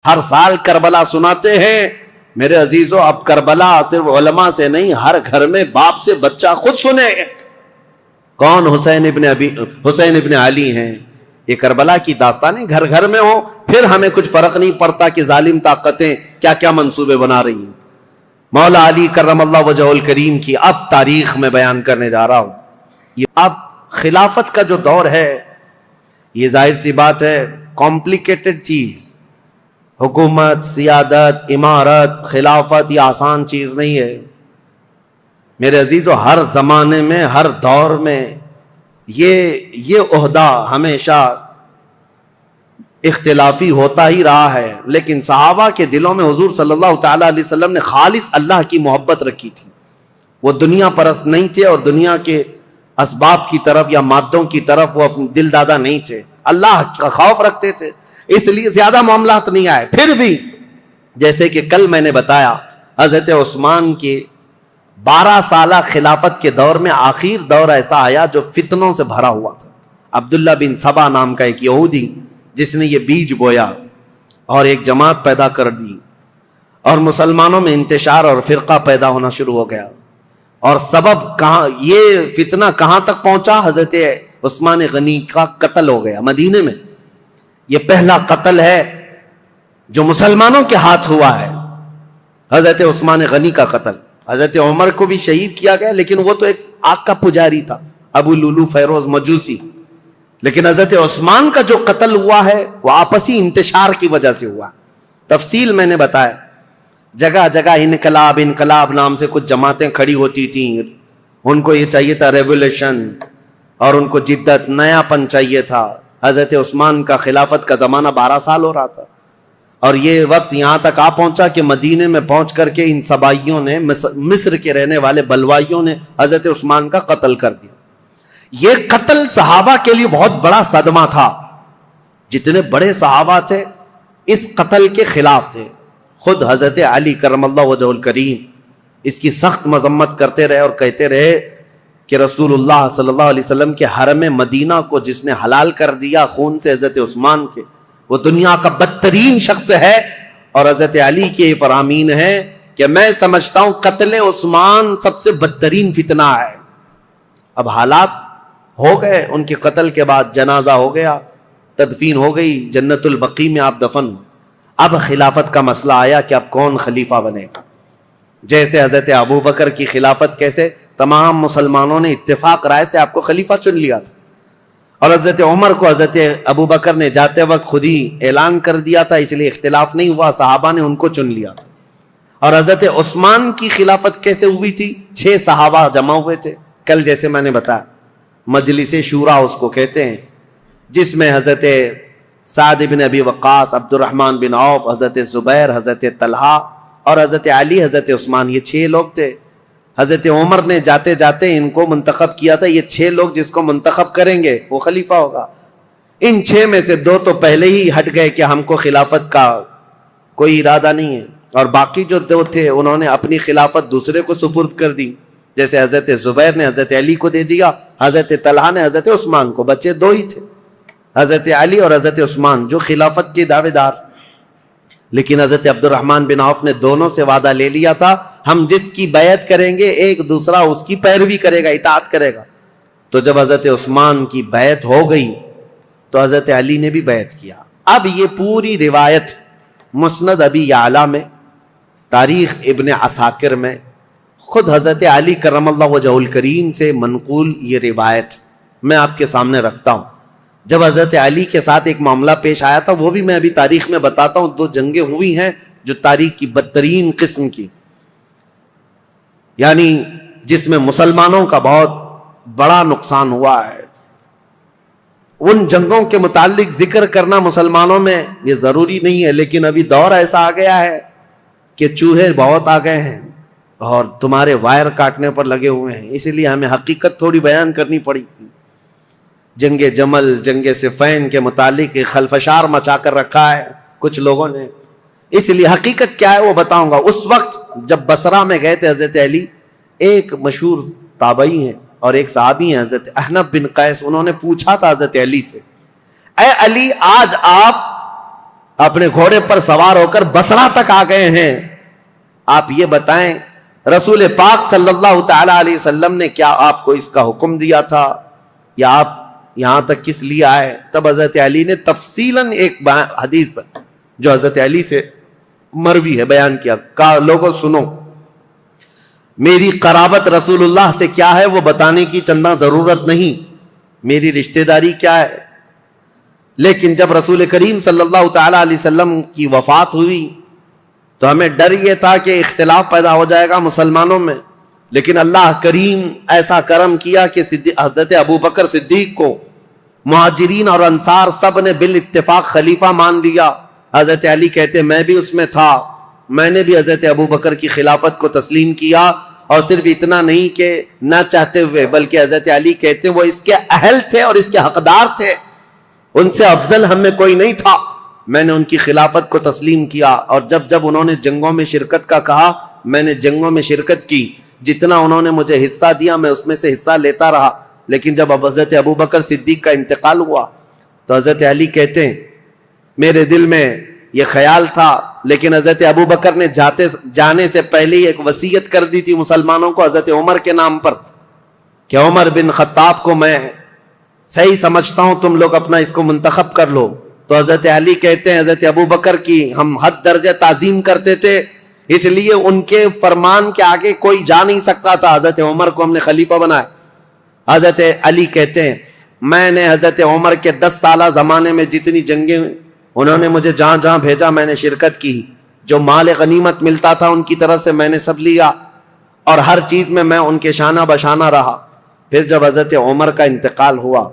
ہر سال کربلا سناتے ہیں میرے عزیزو. اب کربلا صرف علماء سے نہیں، ہر گھر میں باپ سے بچہ خود سنے. کون؟ حسین ابن علی ہیں. یہ کربلا کی داستانیں گھر گھر میں ہو، پھر ہمیں کچھ فرق نہیں پڑتا کہ ظالم طاقتیں کیا کیا منصوبے بنا رہی ہیں. مولا علی کرم اللہ وجہ الکریم کی اب تاریخ میں بیان کرنے جا رہا ہوں. یہ اب خلافت کا جو دور ہے، یہ ظاہر سی بات ہے کمپلیکیٹڈ چیز. حکومت، سیادت، امارت، خلافت یہ آسان چیز نہیں ہے میرے عزیزو. ہر زمانے میں، ہر دور میں یہ عہدہ ہمیشہ اختلافی ہوتا ہی رہا ہے. لیکن صحابہ کے دلوں میں حضور صلی اللہ تعالی علیہ وسلم نے خالص اللہ کی محبت رکھی تھی. وہ دنیا پرست نہیں تھے اور دنیا کے اسباب کی طرف یا مادوں کی طرف وہ اپنے دل دادا نہیں تھے. اللہ کا خوف رکھتے تھے، اس لیے زیادہ معاملات نہیں آئے. پھر بھی جیسے کہ کل میں نے بتایا، حضرت عثمان کے 12 سالہ خلافت کے دور میں آخر دور ایسا آیا جو فتنوں سے بھرا ہوا تھا. عبداللہ بن سبا نام کا ایک یہودی جس نے یہ بیج بویا اور ایک جماعت پیدا کر دی، اور مسلمانوں میں انتشار اور فرقہ پیدا ہونا شروع ہو گیا. اور سبب کہاں، یہ فتنہ کہاں تک پہنچا؟ حضرت عثمان غنی کا قتل ہو گیا مدینے میں. یہ پہلا قتل ہے جو مسلمانوں کے ہاتھ ہوا ہے، حضرت عثمان غنی کا قتل. حضرت عمر کو بھی شہید کیا گیا، لیکن وہ تو ایک آگ کا پجاری تھا، ابو لولو فیروز مجوسی. لیکن حضرت عثمان کا جو قتل ہوا ہے وہ آپسی انتشار کی وجہ سے ہوا. تفصیل میں نے بتایا. جگہ جگہ انقلاب نام سے کچھ جماعتیں کھڑی ہوتی تھیں. ان کو یہ چاہیے تھا ریولیوشن، اور ان کو جدت، نیا پن چاہیے تھا. حضرت عثمان کا خلافت کا زمانہ 12 سال ہو رہا تھا، اور یہ وقت یہاں تک آ پہنچا کہ مدینے میں پہنچ کر کے ان سبائیوں نے، مصر کے رہنے والے بلوائیوں نے حضرت عثمان کا قتل کر دیا. یہ قتل صحابہ کے لیے بہت بڑا صدمہ تھا. جتنے بڑے صحابہ تھے اس قتل کے خلاف تھے. خود حضرت علی کرم اللہ وجہ الکریم اس کی سخت مذمت کرتے رہے اور کہتے رہے کہ رسول اللہ صلی اللہ علیہ وسلم کے حرم مدینہ کو جس نے حلال کر دیا خون سے حضرت عثمان کے، وہ دنیا کا بدترین شخص ہے. اور حضرت علی کے فرامین ہے کہ میں سمجھتا ہوں قتل عثمان سب سے بدترین فتنہ ہے. اب حالات ہو گئے، ان کے قتل کے بعد جنازہ ہو گیا، تدفین ہو گئی، جنت البقیع میں آپ دفن ہوئے. اب خلافت کا مسئلہ آیا کہ اب کون خلیفہ بنے گا. جیسے حضرت ابو بکر کی خلافت، کیسے تمام مسلمانوں نے اتفاق رائے سے آپ کو خلیفہ چن لیا تھا، اور حضرت عمر کو حضرت ابو بکر نے جاتے وقت خود ہی اعلان کر دیا تھا، اس لیے اختلاف نہیں ہوا، صحابہ نے ان کو چن لیا تھا. اور حضرت عثمان کی خلافت کیسے ہوئی تھی؟ 6 صحابہ جمع ہوئے تھے. کل جیسے میں نے بتایا مجلس شورا اس کو کہتے ہیں، جس میں حضرت سعد بن ابی وقاص، عبد الرحمن بن عوف، حضرت زبیر، حضرت طلحہ اور حضرت علی، حضرت عثمان، یہ 6 لوگ تھے. حضرت عمر نے جاتے جاتے ان کو منتخب کیا تھا، یہ 6 لوگ جس کو منتخب کریں گے وہ خلیفہ ہوگا. ان 6 میں سے 2 تو پہلے ہی ہٹ گئے کہ ہم کو خلافت کا کوئی ارادہ نہیں ہے، اور باقی جو 2 تھے انہوں نے اپنی خلافت دوسرے کو سپرد کر دی. جیسے حضرت زبیر نے حضرت علی کو دے دیا، حضرت طلحہ نے حضرت عثمان کو. بچے 2 ہی تھے، حضرت علی اور حضرت عثمان، جو خلافت کے دعوے دار. لیکن حضرت عبد الرحمن بن عوف نے دونوں سے وعدہ لے لیا تھا، ہم جس کی بیعت کریں گے ایک دوسرا اس کی پیروی کرے گا، اطاعت کرے گا. تو جب حضرت عثمان کی بیعت ہو گئی تو حضرت علی نے بھی بیعت کیا. اب یہ پوری روایت مسند ابی یعلا میں، تاریخ ابن عساکر میں، خود حضرت علی کرم اللہ وجہ الکریم سے منقول یہ روایت میں آپ کے سامنے رکھتا ہوں. جب حضرت علی کے ساتھ ایک معاملہ پیش آیا تھا، وہ بھی میں ابھی تاریخ میں بتاتا ہوں. 2 جنگیں ہوئی ہیں جو تاریخ کی بدترین قسم کی، یعنی جس میں مسلمانوں کا بہت بڑا نقصان ہوا ہے. ان جنگوں کے متعلق ذکر کرنا مسلمانوں میں یہ ضروری نہیں ہے، لیکن ابھی دور ایسا آ گیا ہے کہ چوہے بہت آ گئے ہیں اور تمہارے وائر کاٹنے پر لگے ہوئے ہیں، اس لیے ہمیں حقیقت تھوڑی بیان کرنی پڑی. جنگ جمل، جنگ صفین کے متعلق خلفشار مچا کر رکھا ہے کچھ لوگوں نے، اس لیے حقیقت کیا ہے وہ بتاؤں گا. اس وقت جب بصرہ میں گئے تھے حضرت علی، ایک مشہور تابعی ہیں اور ایک صحابی ہیں حضرت احنف بن قیس، انہوں نے پوچھا تھا حضرت علی سے، اے علی آج آپ اپنے گھوڑے پر سوار ہو کر بصرہ تک آ گئے ہیں. آپ یہ بتائیں رسول پاک صلی اللہ تعالی علیہ وسلم نے کیا آپ کو اس کا حکم دیا تھا یا آپ یہاں تک کس لیے آئے؟ تب حضرت علی نے تفصیلاً ایک حدیث پر جو حضرت علی سے مروی ہے بیان کیا. کہا لوگوں سنو، میری قرابت رسول اللہ سے کیا ہے وہ بتانے کی چندہ ضرورت نہیں، میری رشتہ داری کیا ہے. لیکن جب رسول کریم صلی اللہ تعالی علیہ وسلم کی وفات ہوئی تو ہمیں ڈر یہ تھا کہ اختلاف پیدا ہو جائے گا مسلمانوں میں، لیکن اللہ کریم ایسا کرم کیا کہ حضرت ابو بکر صدیق کو مہاجرین اور انصار سب نے بالاتفاق خلیفہ مان لیا. حضرت علی کہتے میں بھی اس میں تھا، میں نے بھی حضرت ابو بکر کی خلافت کو تسلیم کیا، اور صرف اتنا نہیں کہ نہ چاہتے ہوئے بلکہ حضرت علی کہتے وہ اس کے اہل تھے اور اس کے حقدار تھے، ان سے افضل ہم میں کوئی نہیں تھا. میں نے ان کی خلافت کو تسلیم کیا، اور جب انہوں نے جنگوں میں شرکت کا کہا میں نے جنگوں میں شرکت کی، جتنا انہوں نے مجھے حصہ دیا میں اس میں سے حصہ لیتا رہا. لیکن جب حضرت ابو بکر صدیق کا انتقال ہوا تو حضرت علی کہتے ہیں میرے دل میں یہ خیال تھا، لیکن حضرت ابو بکر نے جانے سے پہلے ہی ایک وصیت کر دی تھی مسلمانوں کو حضرت عمر کے نام پر کہ عمر بن خطاب کو میں صحیح سمجھتا ہوں، تم لوگ اپنا اس کو منتخب کر لو. تو حضرت علی کہتے ہیں حضرت ابو بکر کی ہم حد درجہ تعظیم کرتے تھے، اس لیے ان کے فرمان کے آگے کوئی جا نہیں سکتا تھا. حضرت عمر کو ہم نے خلیفہ بنایا. حضرت علی کہتے ہیں میں نے حضرت عمر کے 10 سالہ زمانے میں جتنی جنگیں انہوں نے مجھے جہاں جہاں بھیجا میں نے شرکت کی، جو مال غنیمت ملتا تھا ان کی طرف سے میں نے سب لیا، اور ہر چیز میں ان کے شانہ بشانہ رہا. پھر جب حضرت عمر کا انتقال ہوا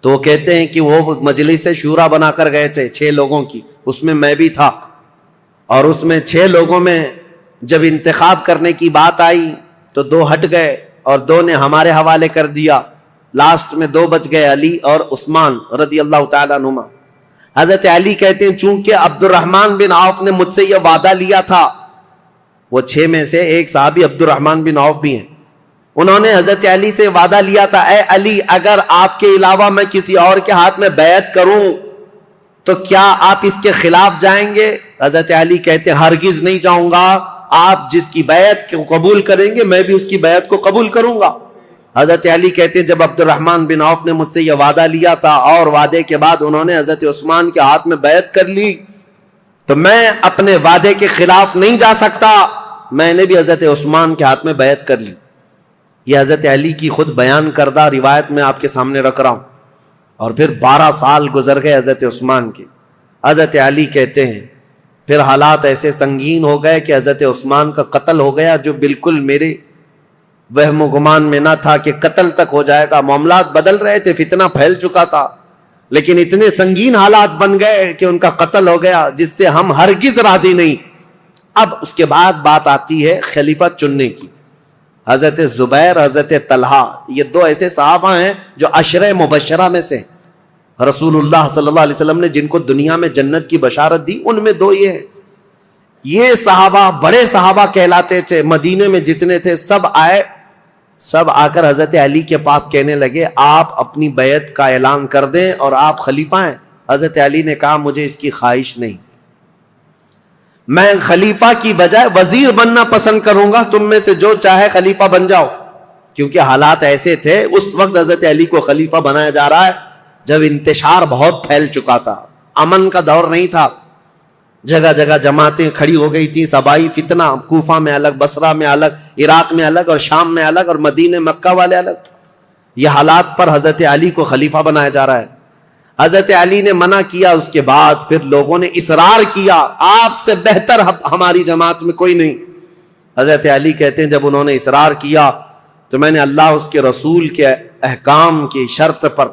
تو وہ کہتے ہیں کہ وہ مجلس شورا بنا کر گئے تھے 6 لوگوں کی، اس میں میں بھی تھا، اور اس میں 6 لوگوں میں جب انتخاب کرنے کی بات آئی تو 2 ہٹ گئے اور 2 نے ہمارے حوالے کر دیا. لاسٹ میں 2 بچ گئے، علی اور عثمان رضی اللہ تعالیٰ عنہما. حضرت علی کہتے ہیں چونکہ عبد الرحمن بن عوف نے مجھ سے یہ وعدہ لیا تھا، وہ 6 میں سے ایک صحابی عبد الرحمن بن عوف بھی ہیں، انہوں نے حضرت علی سے وعدہ لیا تھا اے علی اگر آپ کے علاوہ میں کسی اور کے ہاتھ میں بیعت کروں تو کیا آپ اس کے خلاف جائیں گے؟ حضرت علی کہتے ہیں ہرگز نہیں جاؤں گا، آپ جس کی بیعت کو قبول کریں گے میں بھی اس کی بیعت کو قبول کروں گا. حضرت علی کہتے ہیں جب عبد الرحمن بن عوف نے مجھ سے یہ وعدہ لیا تھا اور وعدے کے بعد انہوں نے حضرت عثمان کے ہاتھ میں بیعت کر لی تو میں اپنے وعدے کے خلاف نہیں جا سکتا، میں نے بھی حضرت عثمان کے ہاتھ میں بیعت کر لی. یہ حضرت علی کی خود بیان کردہ روایت میں آپ کے سامنے رکھ رہا ہوں. اور پھر 12 سال گزر گئے حضرت عثمان کے. حضرت علی کہتے ہیں پھر حالات ایسے سنگین ہو گئے کہ حضرت عثمان کا قتل ہو گیا، جو بالکل میرے وہم و گمان میں نہ تھا کہ قتل تک ہو جائے گا. معاملات بدل رہے تھے، فتنہ پھیل چکا تھا، لیکن اتنے سنگین حالات بن گئے کہ ان کا قتل ہو گیا جس سے ہم ہرگز راضی نہیں. اب اس کے بعد بات آتی ہے خلیفہ چننے کی. حضرت زبیر، حضرت طلحہ، یہ 2 ایسے صحابہ ہیں جو عشرہ مبشرہ میں سے رسول اللہ صلی اللہ علیہ وسلم نے جن کو دنیا میں جنت کی بشارت دی، ان میں 2 یہ ہیں. یہ صحابہ بڑے صحابہ کہلاتے تھے، مدینے میں جتنے تھے سب آئے، سب آ کر حضرت علی کے پاس کہنے لگے آپ اپنی بیعت کا اعلان کر دیں اور آپ خلیفہ ہیں. حضرت علی نے کہا مجھے اس کی خواہش نہیں، میں خلیفہ کی بجائے وزیر بننا پسند کروں گا، تم میں سے جو چاہے خلیفہ بن جاؤ. کیونکہ حالات ایسے تھے اس وقت حضرت علی کو خلیفہ بنایا جا رہا ہے جب انتشار بہت پھیل چکا تھا، امن کا دور نہیں تھا، جگہ جگہ جماعتیں کھڑی ہو گئی تھی، صبائی فتنہ، کوفہ میں الگ، بصرہ میں الگ، عراق میں الگ اور شام میں الگ اور مدینہ مکہ والے الگ. یہ حالات پر حضرت علی کو خلیفہ بنایا جا رہا ہے. حضرت علی نے منع کیا، اس کے بعد پھر لوگوں نے اصرار کیا آپ سے بہتر ہماری جماعت میں کوئی نہیں. حضرت علی کہتے ہیں جب انہوں نے اصرار کیا تو میں نے اللہ اس کے رسول کے احکام کی شرط پر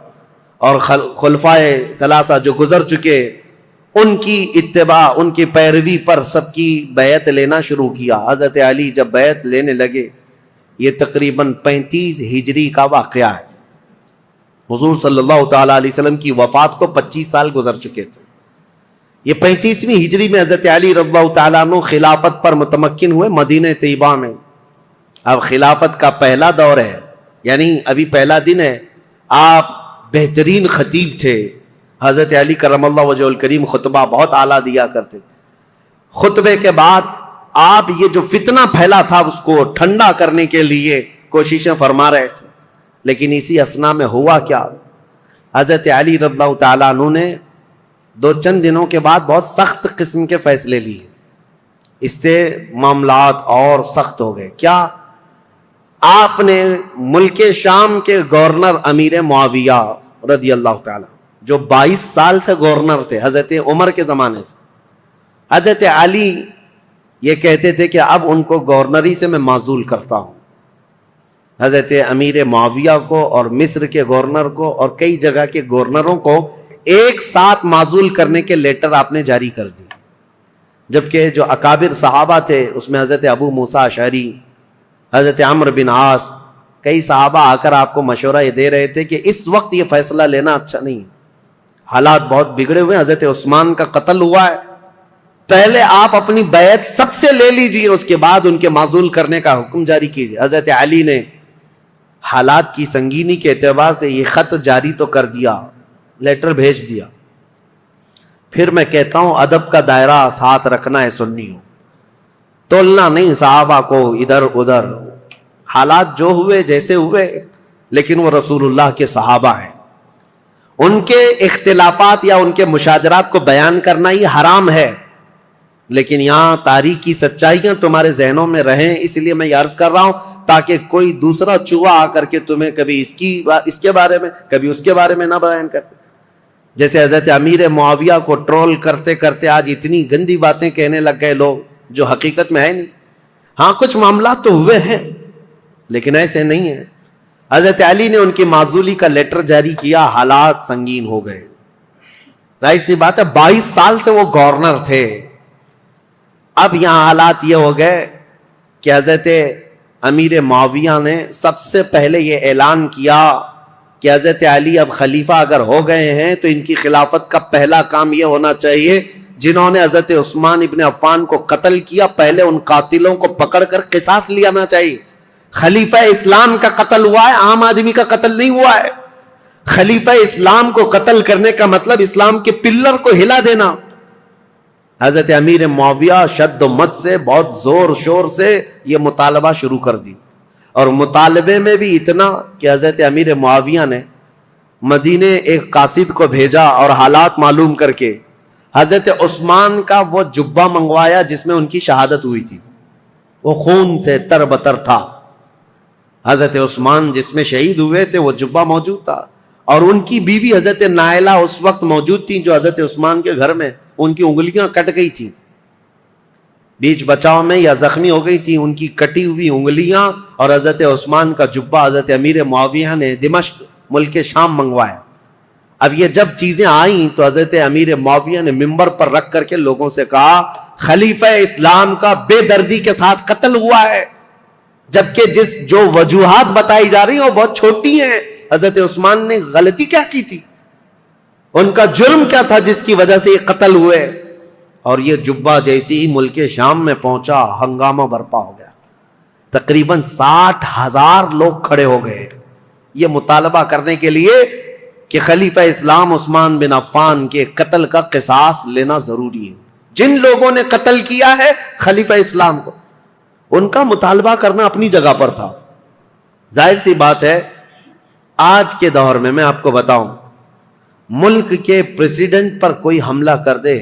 اور خلفائے ثلاثہ جو گزر چکے ان کی اتباع، ان کی پیروی پر سب کی بیعت لینا شروع کیا. حضرت علی جب بیعت لینے لگے، یہ تقریباً 35 ہجری کا واقعہ ہے. حضور صلی اللہ تعالی علیہ وسلم کی وفات کو 25 سال گزر چکے تھے. یہ 35ویں ہجری میں حضرت علی رضی اللہ تعالیٰ عنہ خلافت پر متمکن ہوئے مدینہ طیبہ میں. اب خلافت کا پہلا دور ہے، یعنی ابھی پہلا دن ہے. آپ بہترین خطیب تھے، حضرت علی کرم اللہ وجہ الکریم خطبہ بہت اعلیٰ دیا کرتے. خطبے کے بعد آپ یہ جو فتنہ پھیلا تھا اس کو ٹھنڈا کرنے کے لیے کوششیں فرما رہے تھے. لیکن اسی اثنا میں ہوا کیا, حضرت علی رضی اللہ تعالیٰ عنہ نے دو چند دنوں کے بعد بہت سخت قسم کے فیصلے لیے. اس سے معاملات اور سخت ہو گئے. کیا؟ آپ نے ملک شام کے گورنر امیر معاویہ رضی اللہ تعالیٰ, جو 22 سال سے گورنر تھے حضرت عمر کے زمانے سے, حضرت علی یہ کہتے تھے کہ اب ان کو گورنری سے میں معزول کرتا ہوں. حضرت امیر معاویہ کو اور مصر کے گورنر کو اور کئی جگہ کے گورنروں کو ایک ساتھ معزول کرنے کے لیٹر آپ نے جاری کر دی. جبکہ جو اکابر صحابہ تھے اس میں حضرت ابو موسیٰ اشعری, حضرت عمرو بن عاص, کئی صحابہ آ کر آپ کو مشورہ یہ دے رہے تھے کہ اس وقت یہ فیصلہ لینا اچھا نہیں, حالات بہت بگڑے ہوئے. حضرت عثمان کا قتل ہوا ہے, پہلے آپ اپنی بیعت سب سے لے لیجئے, اس کے بعد ان کے معزول کرنے کا حکم جاری کیجئے. حضرت علی نے حالات کی سنگینی کے اعتبار سے یہ خط جاری تو کر دیا, لیٹر بھیج دیا. پھر میں کہتا ہوں ادب کا دائرہ ساتھ رکھنا ہے سنیوں, تولنا نہیں صحابہ کو ادھر ادھر. حالات جو ہوئے جیسے ہوئے, لیکن وہ رسول اللہ کے صحابہ ہیں. ان کے اختلافات یا ان کے مشاجرات کو بیان کرنا ہی حرام ہے, لیکن یہاں تاریخی سچائیاں تمہارے ذہنوں میں رہیں, اس لیے میں یہ عرض کر رہا ہوں تاکہ کوئی دوسرا چوہا آ کر کے تمہیں کبھی اس کے بارے میں کبھی اس کے بارے میں نہ بیان کرتے. جیسے حضرت امیر معاویہ کو ٹرول کرتے کرتے آج اتنی گندی باتیں کہنے لگ گئے لوگ جو حقیقت میں ہے نہیں. ہاں کچھ معاملات تو ہوئے ہیں لیکن ایسے نہیں ہیں. حضرت علی نے ان کی معزولی کا لیٹر جاری کیا, حالات سنگین ہو گئے. ظاہر سی بات ہے 22 سال سے وہ گورنر تھے. اب یہاں حالات یہ ہو گئے کہ حضرت امیر معاویہ نے سب سے پہلے یہ اعلان کیا کہ حضرت علی اب خلیفہ اگر ہو گئے ہیں تو ان کی خلافت کا پہلا کام یہ ہونا چاہیے, جنہوں نے حضرت عثمان ابن عفان کو قتل کیا پہلے ان قاتلوں کو پکڑ کر قصاص لینا چاہیے. خلیفہ اسلام کا قتل ہوا ہے, عام آدمی کا قتل نہیں ہوا ہے. خلیفہ اسلام کو قتل کرنے کا مطلب اسلام کے پلر کو ہلا دینا. حضرت امیر معاویہ شد و مت سے بہت زور شور سے یہ مطالبہ شروع کر دی, اور مطالبے میں بھی اتنا کہ حضرت امیر معاویہ نے مدینے ایک قاصد کو بھیجا اور حالات معلوم کر کے حضرت عثمان کا وہ جبہ منگوایا جس میں ان کی شہادت ہوئی تھی. وہ خون سے تر بتر تھا. حضرت عثمان جس میں شہید ہوئے تھے وہ جبہ موجود تھا, اور ان کی بیوی حضرت نائلہ اس وقت موجود تھی جو حضرت عثمان کے گھر میں ان کی انگلیاں کٹ گئی تھی, بیچ بچاؤ میں یا زخمی ہو گئی تھی. ان کی کٹی ہوئی انگلیاں اور حضرت عثمان کا جبہ حضرت امیر معاویہ نے دمشق ملک شام منگوایا. اب یہ جب چیزیں آئیں تو حضرت امیر معاویہ نے منبر پر رکھ کر کے لوگوں سے کہا خلیفہ اسلام کا بے دردی کے ساتھ قتل ہوا ہے, جبکہ جو وجوہات بتائی جا رہی ہیں وہ بہت چھوٹی ہیں. حضرت عثمان نے غلطی کیا کی تھی, ان کا جرم کیا تھا جس کی وجہ سے یہ قتل ہوئے. اور یہ جبہ جیسی ہی ملک شام میں پہنچا ہنگامہ برپا ہو گیا. تقریباً 60,000 لوگ کھڑے ہو گئے یہ مطالبہ کرنے کے لیے کہ خلیفہ اسلام عثمان بن عفان کے قتل کا قصاص لینا ضروری ہے. جن لوگوں نے قتل کیا ہے خلیفہ اسلام کو, ان کا مطالبہ کرنا اپنی جگہ پر تھا. ظاہر سی بات ہے آج کے دور میں آپ کو بتاؤں, ملک کے پریزیڈنٹ پر کوئی حملہ کر دے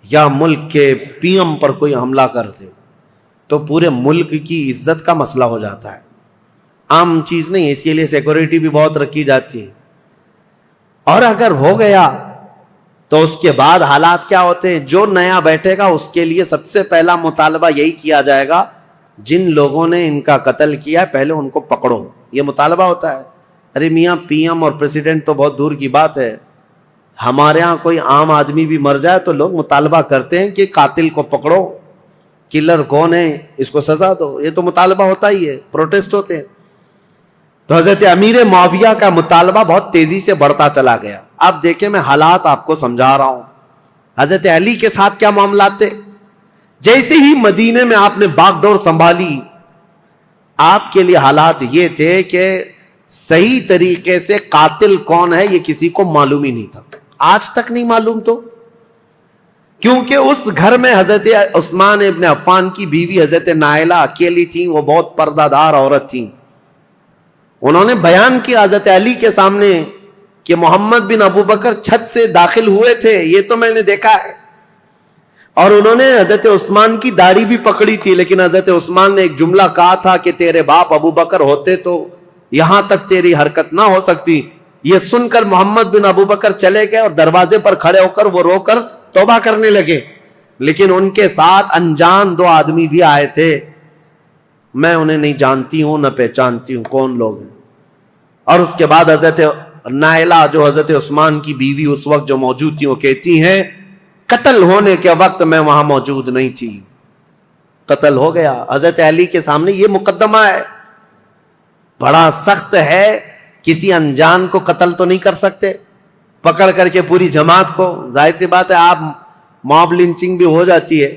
یا ملک کے پی ایم پر کوئی حملہ کر دے تو پورے ملک کی عزت کا مسئلہ ہو جاتا ہے. عام چیز نہیں ہے, اس کے لیے سیکورٹی بھی بہت رکھی جاتی ہے. اور اگر ہو گیا تو اس کے بعد حالات کیا ہوتے ہیں, جو نیا بیٹھے گا اس کے لیے سب سے پہلا مطالبہ یہی کیا جائے گا جن لوگوں نے ان کا قتل کیا ہے پہلے ان کو پکڑو. یہ مطالبہ ہوتا ہے. ارے میاں پی ایم اور پریزیڈنٹ تو بہت دور کی بات ہے, ہمارے ہاں کوئی عام آدمی بھی مر جائے تو لوگ مطالبہ کرتے ہیں کہ قاتل کو پکڑو, کلر کون ہے اس کو سزا دو. یہ تو مطالبہ ہوتا ہی ہے, پروٹیسٹ ہوتے ہیں. تو حضرت امیر معاویہ کا مطالبہ بہت تیزی سے بڑھتا چلا گیا. اب دیکھیں میں حالات آپ کو سمجھا رہا ہوں. حضرت علی کے ساتھ کیا معاملات تھے. جیسے ہی مدینے میں آپ نے باغ ڈور سنبھالی, آپ کے لیے حالات یہ تھے کہ صحیح طریقے سے قاتل کون ہے یہ کسی کو معلوم ہی نہیں تھا. آج تک نہیں معلوم؟ تو کیونکہ اس گھر میں حضرت عثمان ابن عفان کی بیوی حضرت نائلہ اکیلی تھیں، وہ بہت پردہ دار عورت تھیں. انہوں نے بیان کیا حضرت علی کے سامنے کہ محمد بن ابو بکر چھت سے داخل ہوئے تھے، یہ تو میں نے دیکھا ہے. اور انہوں نے حضرت عثمان کی داڑھی بھی پکڑی تھی، لیکن حضرت عثمان نے ایک جملہ کہا تھا کہ تیرے باپ ابو بکر ہوتے تو یہاں تک تیری حرکت نہ ہو سکتی. یہ سن کر محمد بن ابو بکر چلے گئے اور دروازے پر کھڑے ہو کر وہ رو کر توبہ کرنے لگے. لیکن ان کے ساتھ انجان 2 آدمی بھی آئے تھے، میں انہیں نہیں جانتی ہوں نہ پہچانتی ہوں کون لوگ ہیں. اور اس کے بعد حضرت نائلہ جو حضرت عثمان کی بیوی اس وقت جو موجود تھی وہ کہتی ہیں قتل ہونے کے وقت میں وہاں موجود نہیں تھی، قتل ہو گیا. حضرت علی کے سامنے یہ مقدمہ ہے، بڑا سخت ہے. کسی انجان کو قتل تو نہیں کر سکتے پکڑ کر کے پوری جماعت کو. ظاہر سی بات ہے آپ موب لنچنگ بھی ہو جاتی ہے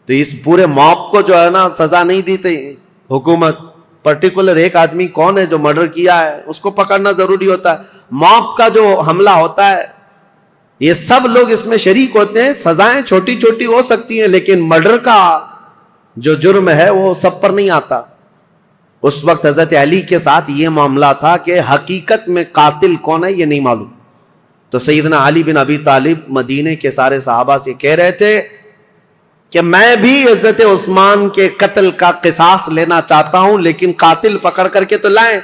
تو اس پورے موب کو جو ہے نا سزا نہیں دیتے حکومت. پرٹیکولر ایک آدمی کون ہے جو مرڈر کیا ہے اس کو پکڑنا ضروری ہوتا ہے. موب کا جو حملہ ہوتا ہے یہ سب لوگ اس میں شریک ہوتے ہیں. سزائیں چھوٹی چھوٹی ہو سکتی ہیں لیکن مرڈر کا جو جرم ہے وہ سب پر نہیں آتا. اس وقت حضرت علی کے ساتھ یہ معاملہ تھا کہ حقیقت میں قاتل کون ہے یہ نہیں معلوم. تو سیدنا علی بن ابی طالب مدینے کے سارے صحابہ سے کہہ رہے تھے کہ میں بھی حضرت عثمان کے قتل کا قصاص لینا چاہتا ہوں، لیکن قاتل پکڑ کر کے تو لائیں.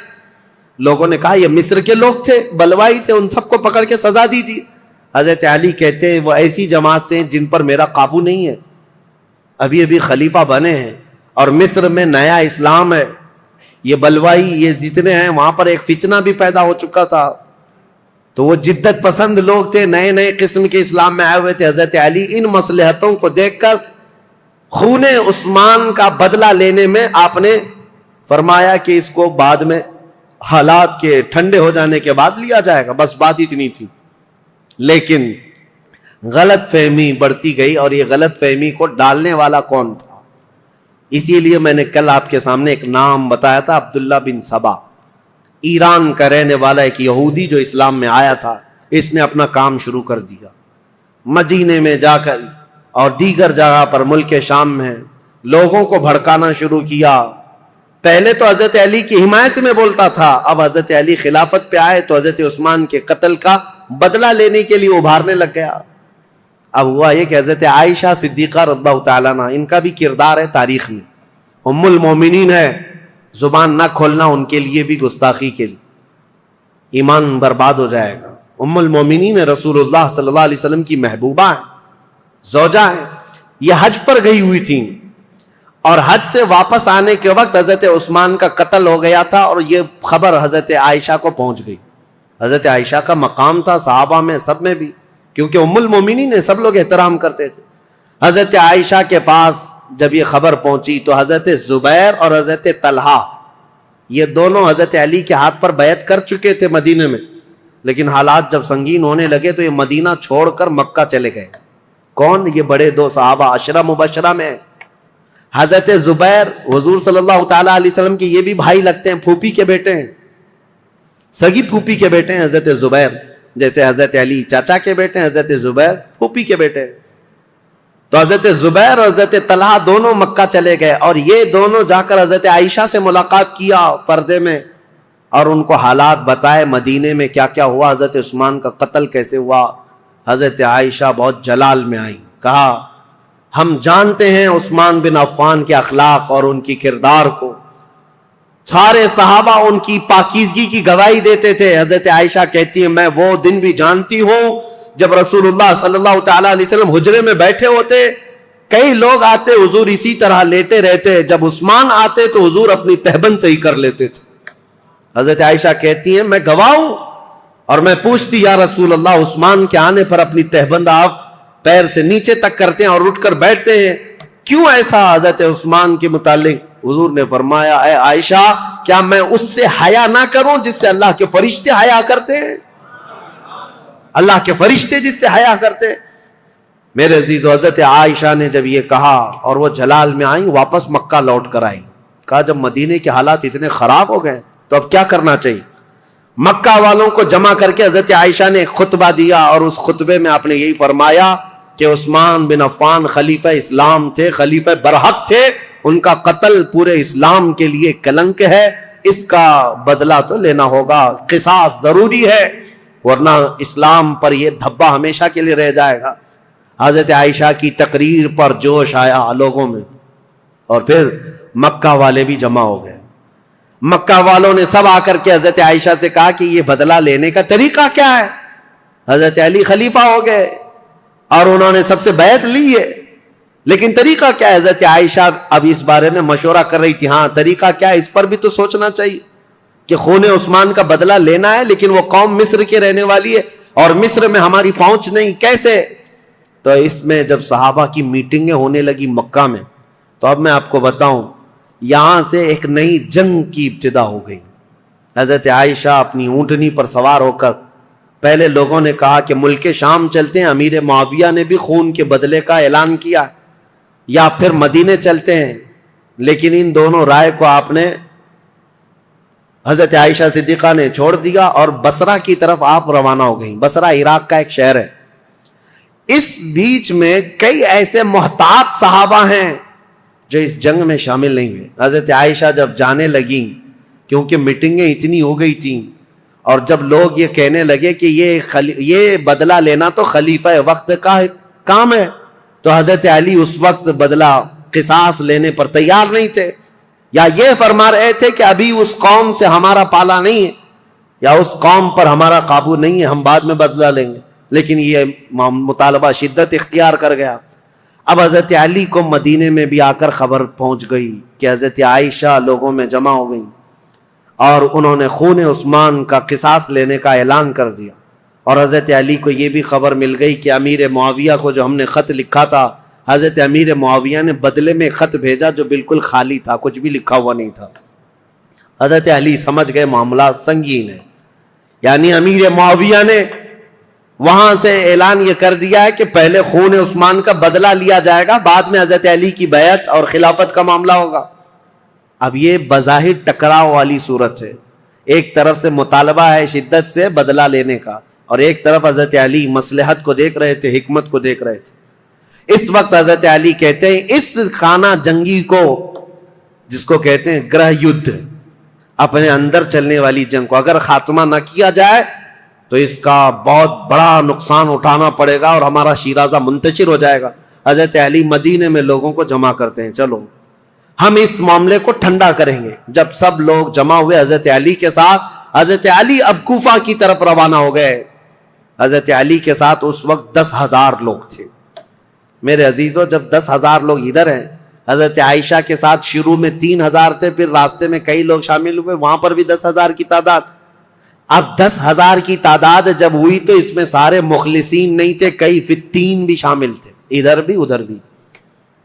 لوگوں نے کہا یہ مصر کے لوگ تھے، بلوائی تھے، ان سب کو پکڑ کے سزا دیجیے. حضرت علی کہتے ہیں وہ ایسی جماعت سے جن پر میرا قابو نہیں ہے، ابھی ابھی خلیفہ بنے ہیں اور مصر میں نیا اسلام ہے. یہ بلوائی یہ جتنے ہیں وہاں پر ایک فتنہ بھی پیدا ہو چکا تھا، تو وہ جدت پسند لوگ تھے، نئے نئے قسم کے اسلام میں آئے ہوئے تھے. حضرت علی ان مصلحتوں کو دیکھ کر خون عثمان کا بدلہ لینے میں آپ نے فرمایا کہ اس کو بعد میں حالات کے ٹھنڈے ہو جانے کے بعد لیا جائے گا، بس بات اتنی تھی. لیکن غلط فہمی بڑھتی گئی اور یہ غلط فہمی کو ڈالنے والا کون تھا؟ اسی لیے میں نے کل آپ کے سامنے ایک نام بتایا تھا، عبداللہ بن سبا، ایران کا رہنے والا ایک یہودی جو اسلام میں آیا تھا. اس نے اپنا کام شروع کر دیا مدینے میں جا کر اور دیگر جگہ پر ملک شام میں لوگوں کو بھڑکانا شروع کیا. پہلے تو حضرت علی کی حمایت میں بولتا تھا، اب حضرت علی خلافت پہ آئے تو حضرت عثمان کے قتل کا بدلہ لینے کے لیے ابھارنے لگ گیا. اب ہوا یہ کہ حضرت عائشہ صدیقہ رضی اللہ تعالیٰ عنہ، ان کا بھی کردار ہے تاریخ میں، ام المومنین ہے، زبان نہ کھولنا ان کے لیے بھی گستاخی کے لیے، ایمان برباد ہو جائے گا. ام المومنین رسول اللہ صلی اللہ علیہ وسلم کی محبوبہ ہیں، زوجہ ہیں. یہ حج پر گئی ہوئی تھیں اور حج سے واپس آنے کے وقت حضرت عثمان کا قتل ہو گیا تھا اور یہ خبر حضرت عائشہ کو پہنچ گئی. حضرت عائشہ کا مقام تھا صحابہ میں سب میں بھی، کیونکہ ام المومنین نے سب لوگ احترام کرتے تھے. حضرت عائشہ کے پاس جب یہ خبر پہنچی تو حضرت زبیر اور حضرت طلحہ یہ دونوں حضرت علی کے ہاتھ پر بیعت کر چکے تھے مدینے میں، لیکن حالات جب سنگین ہونے لگے تو یہ مدینہ چھوڑ کر مکہ چلے گئے. کون؟ یہ بڑے 2 صحابہ عشرہ مبشرہ میں. حضرت زبیر حضور صلی اللہ تعالی علیہ وسلم کے یہ بھی بھائی لگتے ہیں، پھوپھی کے بیٹے ہیں، سگی پھوپھی کے بیٹے ہیں حضرت زبیر. جیسے حضرت علی چاچا کے بیٹے ہیں، حضرت زبیر پھوپھی کے بیٹے ہیں. تو حضرت زبیر اور حضرت طلحہ دونوں مکہ چلے گئے اور یہ دونوں جا کر حضرت عائشہ سے ملاقات کیا پردے میں اور ان کو حالات بتائے مدینے میں کیا کیا ہوا، حضرت عثمان کا قتل کیسے ہوا. حضرت عائشہ بہت جلال میں آئی، کہا ہم جانتے ہیں عثمان بن عفان کے اخلاق اور ان کی کردار کو، سارے صحابہ ان کی پاکیزگی کی گواہی دیتے تھے. حضرت عائشہ کہتی ہیں میں وہ دن بھی جانتی ہوں جب رسول اللہ صلی اللہ تعالیٰ علیہ وسلم حجرے میں بیٹھے ہوتے، کئی لوگ آتے حضور اسی طرح لیٹے رہتے، جب عثمان آتے تو حضور اپنی تہبند سے ہی کر لیتے تھے. حضرت عائشہ کہتی ہیں میں گواہ ہوں اور میں پوچھتی یا رسول اللہ عثمان کے آنے پر اپنی تہبند آپ پیر سے نیچے تک کرتے ہیں اور اٹھ کر بیٹھتے ہیں، کیوں ایسا؟ حضرت عثمان کے متعلق حضور نے فرمایا اے عائشہ کیا میں اس سے حیا نہ کروں جس سے اللہ کے فرشتے حیا کرتے ہیں؟ اللہ کے فرشتے جس سے حیا کرتے ہیں. میرے عزیز، حضرت عائشہ نے جب یہ کہا اور وہ جلال میں آئیں، واپس مکہ لوٹ کر آئیں، کہا جب مدینے کے حالات اتنے خراب ہو گئے تو اب کیا کرنا چاہیے؟ مکہ والوں کو جمع کر کے حضرت عائشہ نے ایک خطبہ دیا، اور اس خطبے میں آپ نے یہی فرمایا کہ عثمان بن عفان خلیفہ اسلام تھے، خلیفہ برحق تھے، ان کا قتل پورے اسلام کے لیے کلنک ہے، اس کا بدلہ تو لینا ہوگا، قصاص ضروری ہے، ورنہ اسلام پر یہ دھبا ہمیشہ کے لیے رہ جائے گا۔ حضرت عائشہ کی تقریر پر جوش آیا لوگوں میں، اور پھر مکہ والے بھی جمع ہو گئے۔ مکہ والوں نے سب آ کر کے حضرت عائشہ سے کہا کہ یہ بدلہ لینے کا طریقہ کیا ہے؟ حضرت علی خلیفہ ہو گئے اور انہوں نے سب سے بیعت لی ہے، لیکن طریقہ کیا ہے؟ حضرت عائشہ اب اس بارے میں مشورہ کر رہی تھی، ہاں طریقہ کیا ہے، اس پر بھی تو سوچنا چاہیے کہ خون عثمان کا بدلہ لینا ہے، لیکن وہ قوم مصر کے رہنے والی ہے اور مصر میں ہماری پہنچ نہیں، کیسے؟ تو اس میں جب صحابہ کی میٹنگیں ہونے لگی مکہ میں، تو اب میں آپ کو بتاؤں، یہاں سے ایک نئی جنگ کی ابتدا ہو گئی۔ حضرت عائشہ اپنی اونٹنی پر سوار ہو کر، پہلے لوگوں نے کہا کہ ملک شام چلتے ہیں، امیر معاویہ نے بھی خون کے بدلے کا اعلان کیا، یا پھر مدینے چلتے ہیں، لیکن ان دونوں رائے کو آپ نے، حضرت عائشہ صدیقہ نے چھوڑ دیا اور بصرہ کی طرف آپ روانہ ہو گئیں۔ بصرہ عراق کا ایک شہر ہے۔ اس بیچ میں کئی ایسے محتاط صحابہ ہیں جو اس جنگ میں شامل نہیں ہوئے۔ حضرت عائشہ جب جانے لگیں، کیونکہ میٹنگیں اتنی ہو گئی تھیں، اور جب لوگ یہ کہنے لگے کہ یہ بدلہ لینا تو خلیفہ وقت کا کام ہے، تو حضرت علی اس وقت بدلہ قصاص لینے پر تیار نہیں تھے، یا یہ فرما رہے تھے کہ ابھی اس قوم سے ہمارا پالا نہیں ہے، یا اس قوم پر ہمارا قابو نہیں ہے، ہم بعد میں بدلہ لیں گے۔ لیکن یہ مطالبہ شدت اختیار کر گیا۔ اب حضرت علی کو مدینے میں بھی آ کر خبر پہنچ گئی کہ حضرت عائشہ لوگوں میں جمع ہو گئی، اور انہوں نے خون عثمان کا قصاص لینے کا اعلان کر دیا۔ اور حضرت علی کو یہ بھی خبر مل گئی کہ امیر معاویہ کو جو ہم نے خط لکھا تھا، حضرت امیر معاویہ نے بدلے میں خط بھیجا جو بالکل خالی تھا، کچھ بھی لکھا ہوا نہیں تھا۔ حضرت علی سمجھ گئے معاملات سنگین ہے، یعنی امیر معاویہ نے وہاں سے اعلان یہ کر دیا ہے کہ پہلے خون عثمان کا بدلہ لیا جائے گا، بعد میں حضرت علی کی بیعت اور خلافت کا معاملہ ہوگا۔ اب یہ بظاہر ٹکراؤ والی صورت ہے، ایک طرف سے مطالبہ ہے شدت سے بدلہ لینے کا، اور ایک طرف حضرت علی مصلحت کو دیکھ رہے تھے، حکمت کو دیکھ رہے تھے۔ اس وقت حضرت علی کہتے ہیں اس خانہ جنگی کو، جس کو کہتے ہیں گرہ یدھ، اپنے اندر چلنے والی جنگ کو اگر خاتمہ نہ کیا جائے تو اس کا بہت بڑا نقصان اٹھانا پڑے گا اور ہمارا شیرازہ منتشر ہو جائے گا۔ حضرت علی مدینے میں لوگوں کو جمع کرتے ہیں، چلو ہم اس معاملے کو ٹھنڈا کریں گے۔ جب سب لوگ جمع ہوئے حضرت علی کے ساتھ، حضرت علی اب کوفہ کی طرف روانہ ہو گئے۔ حضرت علی کے ساتھ اس وقت 10,000 لوگ تھے۔ میرے عزیزوں، جب 10,000 لوگ ادھر ہیں، حضرت عائشہ کے ساتھ شروع میں 3,000 تھے، پھر راستے میں کئی لوگ شامل ہوئے، وہاں پر بھی 10,000 کی تعداد۔ اب 10,000 کی تعداد جب ہوئی تو اس میں سارے مخلصین نہیں تھے، کئی فتین بھی شامل تھے، ادھر بھی ادھر بھی،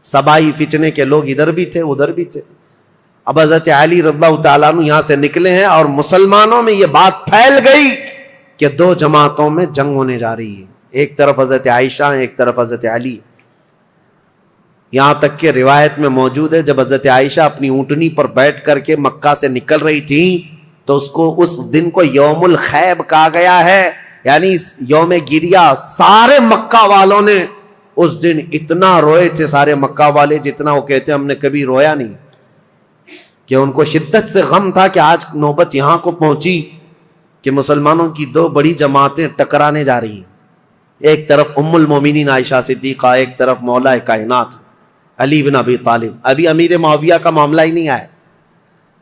سبائی فتنے کے لوگ ادھر بھی تھے ادھر بھی تھے۔ اب حضرت علی رضی اللہ تعالیٰ عنہ یہاں سے نکلے ہیں اور مسلمانوں میں یہ بات پھیل گئی کہ دو جماعتوں میں جنگ ہونے جا رہی ہے، ایک طرف حضرت عائشہ ہیں، ایک طرف حضرت علی۔ یہاں تک کہ روایت میں موجود ہے جب حضرت عائشہ اپنی اونٹنی پر بیٹھ کر کے مکہ سے نکل رہی تھی تو اس دن کو یوم الخیب کہا گیا ہے، یعنی یوم گریہ۔ سارے مکہ والوں نے اس دن اتنا روئے تھے، سارے مکہ والے، جتنا وہ کہتے ہم نے کبھی رویا نہیں، کہ ان کو شدت سے غم تھا کہ آج نوبت یہاں کو پہنچی کہ مسلمانوں کی دو بڑی جماعتیں ٹکرانے جا رہی ہیں، ایک طرف ام المومنین عائشہ صدیقہ، ایک طرف مولا کائنات علی بن ابی طالب۔ ابھی امیر معاویہ کا معاملہ ہی نہیں آیا،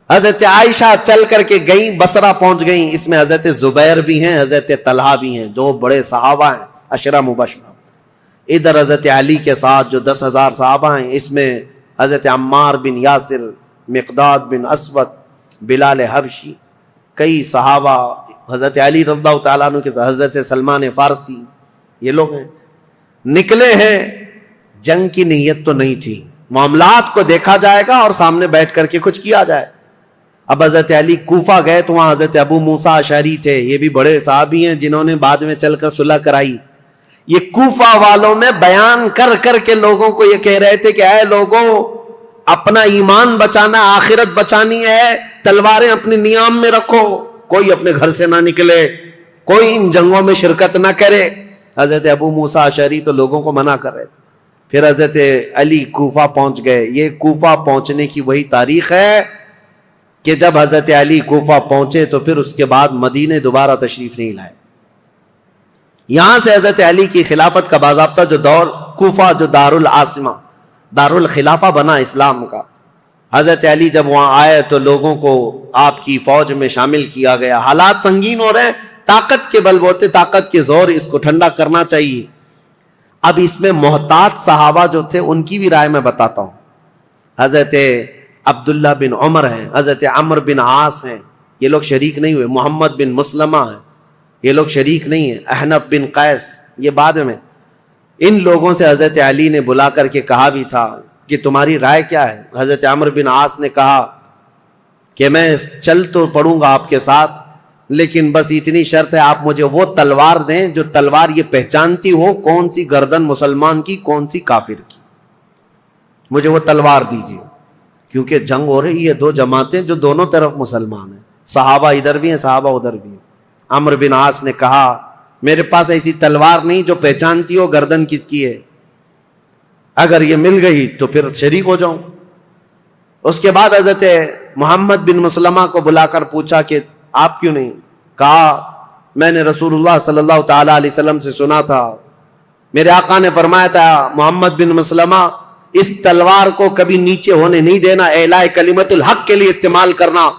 حضرت عائشہ چل کر کے گئیں، بصرہ پہنچ گئیں۔ اس میں حضرت زبیر بھی ہیں، حضرت طلحہ بھی ہیں، دو بڑے صحابہ ہیں، عشرہ مبشرہ۔ ادھر حضرت علی کے ساتھ جو 10,000 صحابہ ہیں، اس میں حضرت عمار بن یاسر، مقداد بن اسود، بلال حبشی، کئی صحابہ حضرت علی رضی اللہ تعالیٰ عنہ کے ساتھ، حضرت سلمان فارسی، یہ لوگ ہیں۔ نکلے ہیں، جنگ کی نیت تو نہیں تھی، معاملات کو دیکھا جائے گا اور سامنے بیٹھ کر کے کچھ کیا جائے۔ اب حضرت علی کوفہ گئے تو وہاں حضرت ابو موسیٰ اشعری تھے، یہ بھی بڑے صحابی ہیں جنہوں نے بعد میں چل کر صلح کرائی۔ یہ کوفہ والوں میں بیان کر کر کے لوگوں کو یہ کہہ رہے تھے کہ اے لوگوں، اپنا ایمان بچانا، آخرت بچانی ہے، تلواریں اپنی نیام میں رکھو، کوئی اپنے گھر سے نہ نکلے, کوئی ان جنگوں میں شرکت نہ کرے. حضرت ابو موسیٰ اشعری تو لوگوں کو منع کر رہے تھے. پھر حضرت علی کوفہ پہنچ گئے. یہ کوفہ پہنچنے کی وہی تاریخ ہے کہ جب حضرت علی کوفہ پہنچے تو پھر اس کے بعد مدینے دوبارہ تشریف نہیں لائے. یہاں سے حضرت علی کی خلافت کا باضابطہ جو دور, کوفہ جو دارالعاصمہ دارالخلافہ بنا اسلام کا, حضرت علی جب وہاں آئے تو لوگوں کو آپ کی فوج میں شامل کیا گیا. حالات سنگین ہو رہے, طاقت کے بل بوتے, طاقت کے زور, اس کو ٹھنڈا کرنا چاہیے. اب اس میں محتاط صحابہ جو تھے ان کی بھی رائے میں بتاتا ہوں. حضرت عبداللہ بن عمر ہیں, حضرت عمر بن عاص ہیں, یہ لوگ شریک نہیں ہوئے. محمد بن مسلمہ ہیں, یہ لوگ شریک نہیں ہیں. احنف بن قیس, یہ بعد میں. ان لوگوں سے حضرت علی نے بلا کر کے کہا بھی تھا کہ تمہاری رائے کیا ہے. حضرت عمر بن عاص نے کہا کہ میں چل تو پڑوں گا آپ کے ساتھ, لیکن بس اتنی شرط ہے آپ مجھے وہ تلوار دیں جو تلوار یہ پہچانتی ہو کون سی گردن مسلمان کی کون سی کافر کی. مجھے وہ تلوار دیجیے, کیونکہ جنگ ہو رہی ہے, دو جماعتیں جو دونوں طرف مسلمان ہیں, صحابہ ادھر بھی ہیں صحابہ ادھر بھی ہیں. عمر بن عاص نے کہا میرے پاس ایسی تلوار نہیں جو پہچانتی ہو گردن کس کی ہے, اگر یہ مل گئی تو پھر شریک ہو جاؤں. اس کے بعد حضرت محمد بن مسلمہ کو بلا کر پوچھا کہ آپ کیوں نہیں. کہا میں نے رسول اللہ صلی اللہ تعالی علیہ وسلم سے سنا تھا, میرے آقا نے فرمایا تھا محمد بن مسلمہ اس تلوار کو کبھی نیچے ہونے نہیں دینا, اعلاء کلمت الحق کے لیے استعمال کرنا,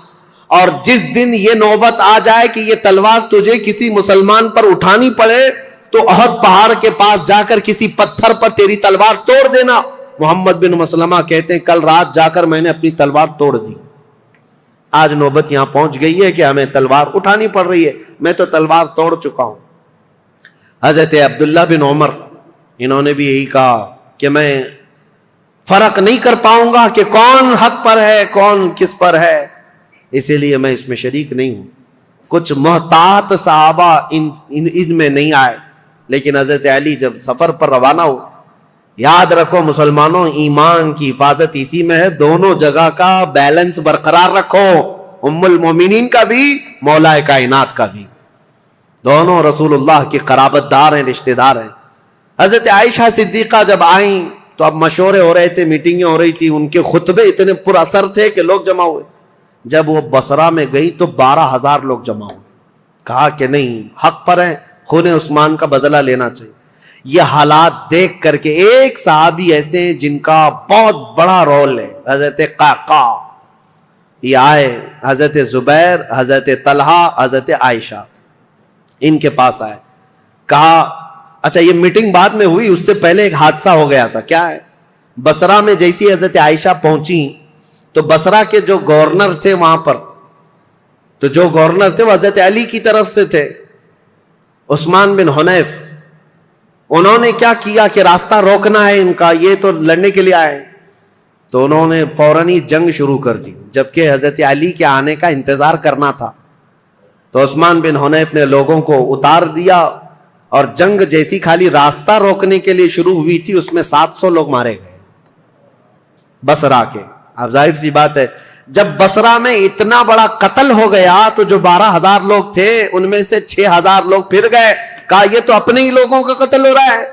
اور جس دن یہ نوبت آ جائے کہ یہ تلوار تجھے کسی مسلمان پر اٹھانی پڑے تو احد پہاڑ کے پاس جا کر کسی پتھر پر تیری تلوار توڑ دینا. محمد بن مسلمہ کہتے ہیں کل رات جا کر میں نے اپنی تلوار توڑ دی. آج نوبت یہاں پہنچ گئی ہے کہ ہمیں تلوار اٹھانی پڑ رہی ہے, میں تو تلوار توڑ چکا ہوں. حضرت عبداللہ بن عمر, انہوں نے بھی یہی کہا کہ میں فرق نہیں کر پاؤں گا کہ کون حق پر ہے کون کس پر ہے, اسی لیے میں اس میں شریک نہیں ہوں. کچھ محتاط صحابہ ان میں نہیں آئے, لیکن حضرت علی جب سفر پر روانہ ہو, یاد رکھو مسلمانوں ایمان کی حفاظت اسی میں ہے, دونوں جگہ کا بیلنس برقرار رکھو, ام المومنین کا بھی مولا کائنات کا بھی, دونوں رسول اللہ کی قرابت دار ہیں, رشتہ دار ہیں. حضرت عائشہ صدیقہ جب آئیں تو اب مشورے ہو رہے تھے, میٹنگیں ہو رہی تھی, ان کے خطبے اتنے پر اثر تھے کہ لوگ جمع ہوئے. جب وہ بصرہ میں گئی تو 12,000 لوگ جمع ہوئے. کہا کہ نہیں حق پر ہیں, خون عثمان کا بدلہ لینا چاہیے. یہ حالات دیکھ کر کے ایک صحابی ایسے ہیں جن کا بہت بڑا رول ہے, حضرت قعقاع, یہ آئے, حضرت زبیر, حضرت طلحہ, حضرت عائشہ ان کے پاس آئے. کہا اچھا یہ میٹنگ بعد میں ہوئی, اس سے پہلے ایک حادثہ ہو گیا تھا. کیا ہے؟ بصرہ میں جیسی حضرت عائشہ پہنچی تو بصرہ کے جو گورنر تھے وہاں پر, تو جو گورنر تھے وہ حضرت علی کی طرف سے تھے, عثمان بن حنیف. انہوں نے کیا کیا کہ راستہ روکنا ہے ان کا, یہ تو لڑنے کے لیے آئے, تو انہوں نے فوراً ہی جنگ شروع کر دی, جبکہ حضرت علی کے آنے کا انتظار کرنا تھا. تو عثمان بن حنیف نے لوگوں کو اتار دیا, اور جنگ جیسی خالی راستہ روکنے کے لیے شروع ہوئی تھی اس میں 700 لوگ مارے گئے بصرہ کے. اب ظاہر سی بات ہے جب بصرہ میں اتنا بڑا قتل ہو گیا تو جو 12,000 لوگ تھے ان میں سے 6,000 لوگ پھر گئے. کہا یہ تو اپنے ہی لوگوں کا قتل ہو رہا ہے,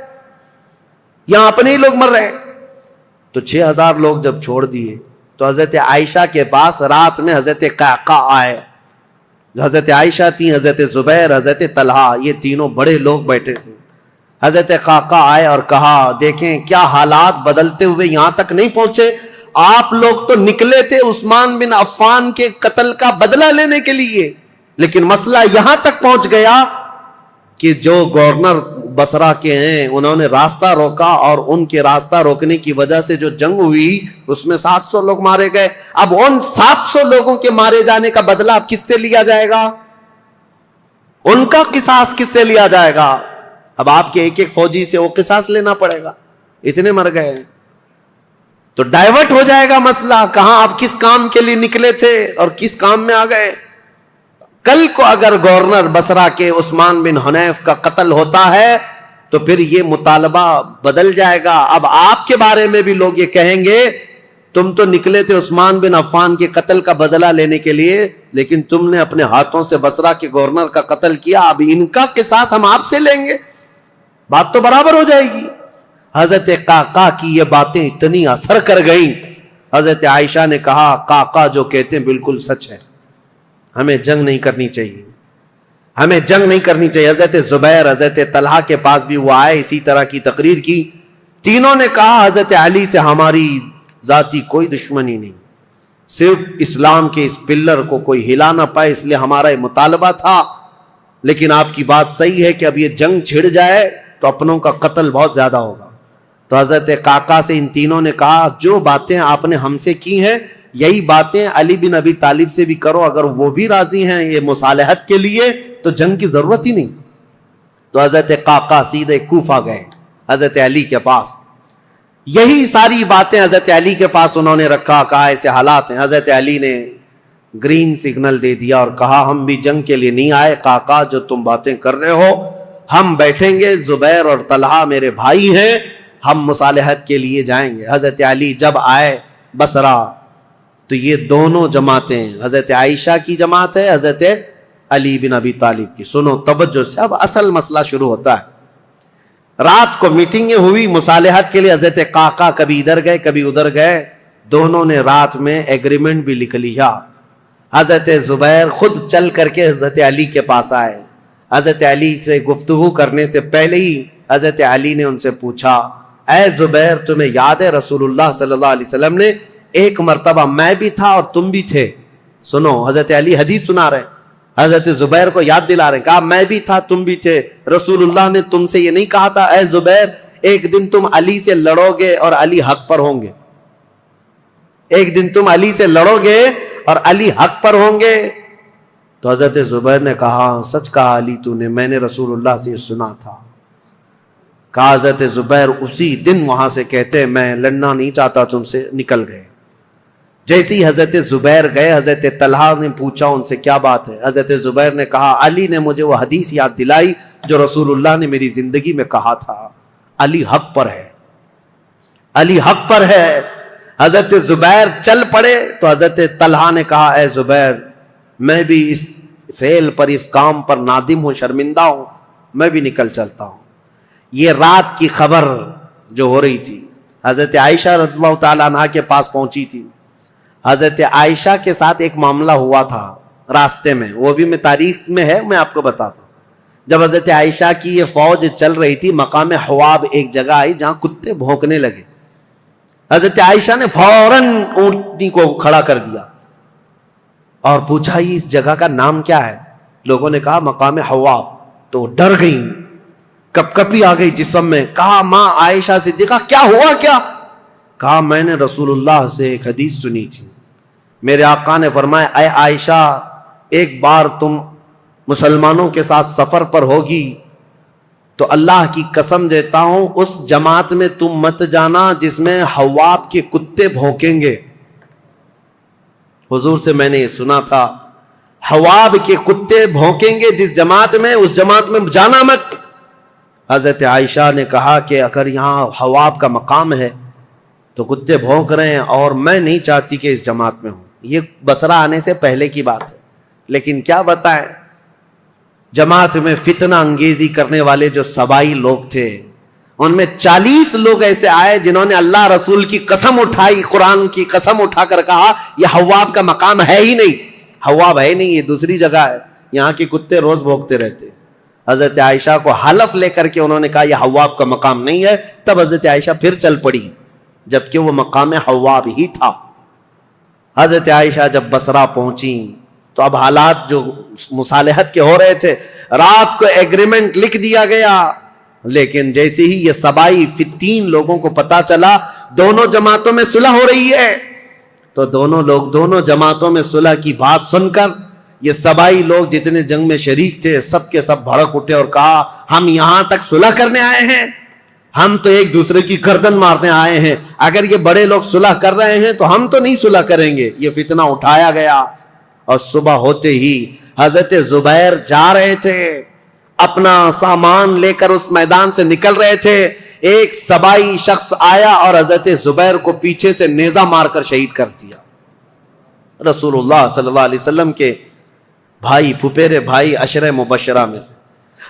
یہاں اپنے ہی لوگ مر رہے ہیں. تو 6,000 لوگ جب چھوڑ دیے تو حضرت عائشہ کے پاس رات میں حضرت قعقاع آئے. حضرت عائشہ تھی, حضرت زبیر, حضرت طلحہ, یہ تینوں بڑے لوگ بیٹھے تھے. حضرت قعقاع آئے اور کہا دیکھیں کیا حالات بدلتے ہوئے یہاں تک نہیں پہنچے, آپ لوگ تو نکلے تھے عثمان بن عفان کے قتل کا بدلہ لینے کے لیے, لیکن مسئلہ یہاں تک پہنچ گیا کہ جو گورنر بصرہ کے ہیں انہوں نے راستہ روکا, اور ان کے راستہ روکنے کی وجہ سے جو جنگ ہوئی اس میں 700 لوگ مارے گئے. اب ان 700 لوگوں کے مارے جانے کا بدلہ اب کس سے لیا جائے گا, ان کا قصاص کس سے لیا جائے گا؟ اب آپ کے ایک ایک فوجی سے وہ قصاص لینا پڑے گا, اتنے مر گئے. تو ڈائیورٹ ہو جائے گا مسئلہ, کہاں آپ کس کام کے لیے نکلے تھے اور کس کام میں آ گئے. کل کو اگر گورنر بصرہ کے عثمان بن حنیف کا قتل ہوتا ہے تو پھر یہ مطالبہ بدل جائے گا. اب آپ کے بارے میں بھی لوگ یہ کہیں گے تم تو نکلے تھے عثمان بن عفان کے قتل کا بدلہ لینے کے لیے، لیکن تم نے اپنے ہاتھوں سے بصرہ کے گورنر کا قتل کیا، اب ان کا قصاص ہم آپ سے لیں گے، بات تو برابر ہو جائے گی۔ حضرت قعقاع کی یہ باتیں اتنی اثر کر گئیں، حضرت عائشہ نے کہا قعقاع جو کہتے ہیں بالکل سچ ہے، ہمیں جنگ نہیں کرنی چاہیے، ہمیں جنگ نہیں کرنی چاہیے۔ حضرت زبیر حضرت طلحہ کے پاس بھی وہ آئے، اسی طرح کی تقریر کی، تینوں نے کہا حضرت علی سے ہماری ذاتی کوئی دشمنی نہیں، صرف اسلام کے اس پلر کو کوئی ہلا نہ پائے اس لیے ہمارا یہ مطالبہ تھا، لیکن آپ کی بات صحیح ہے کہ اب یہ جنگ چھڑ جائے تو اپنوں کا قتل بہت زیادہ ہوگا۔ تو حضرت قعقاع سے ان تینوں نے کہا جو باتیں آپ نے ہم سے کی ہیں یہی باتیں علی بن ابی طالب سے بھی کرو، اگر وہ بھی راضی ہیں یہ مصالحت کے لیے تو جنگ کی ضرورت ہی نہیں۔ تو حضرت قعقاع سیدھے کوفہ گئے حضرت علی کے پاس، یہی ساری باتیں حضرت علی کے پاس انہوں نے رکھا، کہا ایسے حالات ہیں۔ حضرت علی نے گرین سگنل دے دیا اور کہا ہم بھی جنگ کے لیے نہیں آئے قعقاع، جو تم باتیں کر رہے ہو ہم بیٹھیں گے، زبیر اور طلحہ میرے بھائی ہیں، ہم مصالحت کے لیے جائیں گے۔ حضرت علی جب آئے بصرہ تو یہ دونوں جماعتیں، حضرت عائشہ کی جماعت ہے، حضرت علی بن ابی طالب کی، سنو توجہ سے، اب اصل مسئلہ شروع ہوتا ہے۔ رات کو میٹنگیں ہوئی مصالحت کے لیے، حضرت قعقاع کبھی ادھر گئے کبھی ادھر گئے، دونوں نے رات میں ایگریمنٹ بھی لکھ لیا۔ حضرت زبیر خود چل کر کے حضرت علی کے پاس آئے، حضرت علی سے گفتگو کرنے سے پہلے ہی حضرت علی نے ان سے پوچھا اے زبیر تمہیں یاد ہے رسول اللہ صلی اللہ علیہ وسلم نے ایک مرتبہ میں بھی تھا اور تم بھی تھے، سنو حضرت علی حدیث سنا رہے ہیں، حضرت زبیر کو یاد دلا رہے ہیں، کہا میں بھی تھا تم بھی تھے، رسول اللہ نے تم سے یہ نہیں کہا تھا اے زبیر ایک دن تم علی سے لڑو گے اور علی حق پر ہوں گے، ایک دن تم علی سے لڑو گے اور علی حق پر ہوں گے؟ تو حضرت زبیر نے کہا سچ کہا علی تو نے، میں نے رسول اللہ سے سنا تھا۔ کہا حضرت زبیر اسی دن وہاں سے کہتے میں لڑنا نہیں چاہتا تم سے، نکل گئے۔ جیسے ہی حضرت زبیر گئے حضرت طلحہ نے پوچھا ان سے کیا بات ہے، حضرت زبیر نے کہا علی نے مجھے وہ حدیث یاد دلائی جو رسول اللہ نے میری زندگی میں کہا تھا، علی حق پر ہے، علی حق پر ہے۔ حضرت زبیر چل پڑے تو حضرت طلحہ نے کہا اے زبیر میں بھی اس فعل پر اس کام پر نادم ہوں، شرمندہ ہوں، میں بھی نکل چلتا ہوں۔ یہ رات کی خبر جو ہو رہی تھی حضرت عائشہ رضی اللہ تعالیٰ عنہا کے پاس پہنچی تھی۔ حضرت عائشہ کے ساتھ ایک معاملہ ہوا تھا راستے میں، وہ بھی میں تاریخ میں ہے میں آپ کو بتاتا ہوں۔ جب حضرت عائشہ کی یہ فوج چل رہی تھی مقام حواب ایک جگہ آئی جہاں کتے بھونکنے لگے، حضرت عائشہ نے فوراً اونٹنی کو کھڑا کر دیا اور پوچھا یہ اس جگہ کا نام کیا ہے؟ لوگوں نے کہا مقام حواب، تو ڈر گئی، کپ کپی آ گئی جسم میں۔ کہا ماں عائشہ صدیقہ کیا ہوا کیا؟ کہا میں نے رسول اللہ سے ایک حدیث سنی تھی، میرے آقا نے فرمایا اے عائشہ ایک بار تم مسلمانوں کے ساتھ سفر پر ہوگی تو اللہ کی قسم دیتا ہوں اس جماعت میں تم مت جانا جس میں حواب کے کتے بھونکیں گے۔ حضور سے میں نے یہ سنا تھا حواب کے کتے بھونکیں گے جس جماعت میں، اس جماعت میں جانا مت۔ حضرت عائشہ نے کہا کہ اگر یہاں حواب کا مقام ہے تو کتے بھونک رہے ہیں اور میں نہیں چاہتی کہ اس جماعت میں ہوں۔ یہ بصرہ آنے سے پہلے کی بات ہے، لیکن کیا بتائیں جماعت میں فتنہ انگیزی کرنے والے جو سبائی لوگ تھے ان میں 40 لوگ ایسے آئے جنہوں نے اللہ رسول کی قسم اٹھائی، قرآن کی قسم اٹھا کر کہا یہ حواب کا مقام ہے ہی نہیں، حواب ہے نہیں، یہ دوسری جگہ ہے، یہاں کے کتے روز بھونکتے رہتے۔ حضرت عائشہ کو حلف لے کر کے انہوں نے کہا یہ حواب کا مقام نہیں ہے، تب حضرت عائشہ پھر چل پڑی جبکہ وہ مقام حواب ہی تھا۔ حضرت عائشہ جب بصرہ پہنچی تو اب حالات جو مصالحت کے ہو رہے تھے، رات کو ایگریمنٹ لکھ دیا گیا، لیکن جیسے ہی یہ سبائی 3 لوگوں کو پتا چلا دونوں جماعتوں میں صلح ہو رہی ہے تو دونوں جماعتوں میں صلح کی بات سن کر یہ سبائی لوگ جتنے جنگ میں شریک تھے سب کے سب بھڑک اٹھے اور کہا ہم یہاں تک صلح کرنے آئے ہیں، ہم تو ایک دوسرے کی گردن مارنے آئے ہیں، اگر یہ بڑے لوگ صلح کر رہے ہیں تو ہم تو نہیں صلح کریں گے۔ یہ فتنہ اٹھایا گیا اور صبح ہوتے ہی حضرت زبیر جا رہے تھے، اپنا سامان لے کر اس میدان سے نکل رہے تھے، ایک سبائی شخص آیا اور حضرت زبیر کو پیچھے سے نیزہ مار کر شہید کر دیا. رسول اللہ صلی اللہ علیہ وسلم کے بھائی، پھپھیرے بھائی، عشرہ مبشرہ میں سے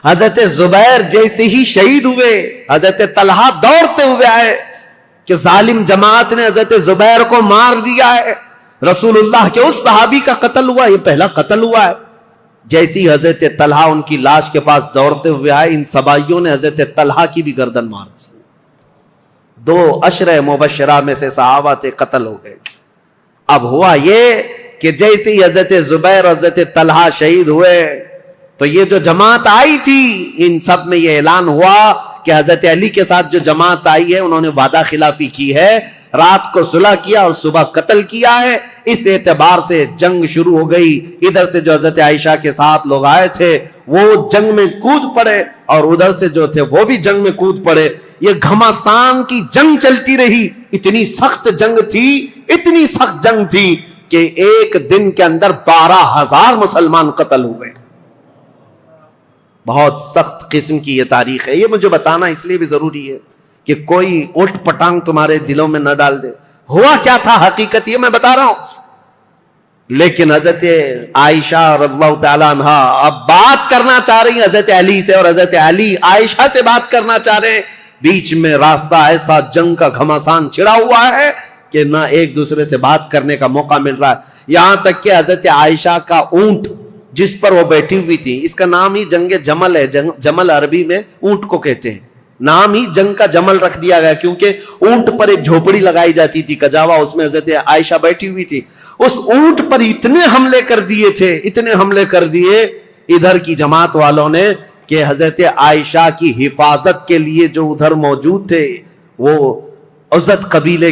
حضرت زبیر جیسے ہی شہید ہوئے، حضرت طلحہ دوڑتے ہوئے آئے کہ ظالم جماعت نے حضرت زبیر کو مار دیا ہے، رسول اللہ کے اس صحابی کا قتل ہوا، یہ پہلا قتل ہوا ہے. جیسی حضرت طلحہ ان کی لاش کے پاس دوڑتے ہوئے آئے، ان سبائیوں نے حضرت طلحہ کی بھی گردن مار دی. 2 عشرہ مبشرہ میں سے صحابہ تھے، قتل ہو گئے. اب ہوا یہ کہ جیسے ہی حضرت زبیر اور حضرت طلحہ شہید ہوئے تو یہ جو جماعت آئی تھی ان سب میں یہ اعلان ہوا کہ حضرت علی کے ساتھ جو جماعت آئی ہے انہوں نے وعدہ خلافی کی ہے، رات کو صلح کیا اور صبح قتل کیا ہے. اس اعتبار سے جنگ شروع ہو گئی. ادھر سے جو حضرت عائشہ کے ساتھ لوگ آئے تھے وہ جنگ میں کود پڑے اور ادھر سے جو تھے وہ بھی جنگ میں کود پڑے. یہ گھمسان کی جنگ چلتی رہی. اتنی سخت جنگ تھی، اتنی سخت جنگ تھی کہ ایک دن کے اندر 12,000 مسلمان قتل ہوئے. بہت سخت قسم کی یہ تاریخ ہے. یہ مجھے بتانا اس لیے بھی ضروری ہے کہ کوئی اٹھ پٹانگ تمہارے دلوں میں نہ ڈال دے. ہوا کیا تھا حقیقت یہ میں بتا رہا ہوں. لیکن حضرت عائشہ رضی اللہ تعالیٰ عنہ اب بات کرنا چاہ رہی ہیں حضرت علی سے، اور حضرت علی عائشہ سے بات کرنا چاہ رہے ہیں. بیچ میں راستہ ایسا جنگ کا گھمسان چھڑا ہوا ہے کہ نہ ایک دوسرے سے بات کرنے کا موقع مل رہا ہے. یہاں تک کہ حضرت عائشہ کا اونٹ جس پر وہ بیٹھی ہوئی تھی، اس کا نام ہی جنگ جمل ہے. جمل عربی میں اونٹ کو کہتے ہیں. نام ہی جنگ کا جمل رکھ دیا گیا کیونکہ اونٹ پر ایک جھوپڑی لگائی جاتی تھی کجاوا، اس میں حضرت عائشہ بیٹھی ہوئی تھی. اس اونٹ پر اتنے حملے کر دیے تھے، اتنے حملے کر دیے ادھر کی جماعت والوں نے کہ حضرت عائشہ کی حفاظت کے لیے جو ادھر موجود تھے وہ عزت قبیلے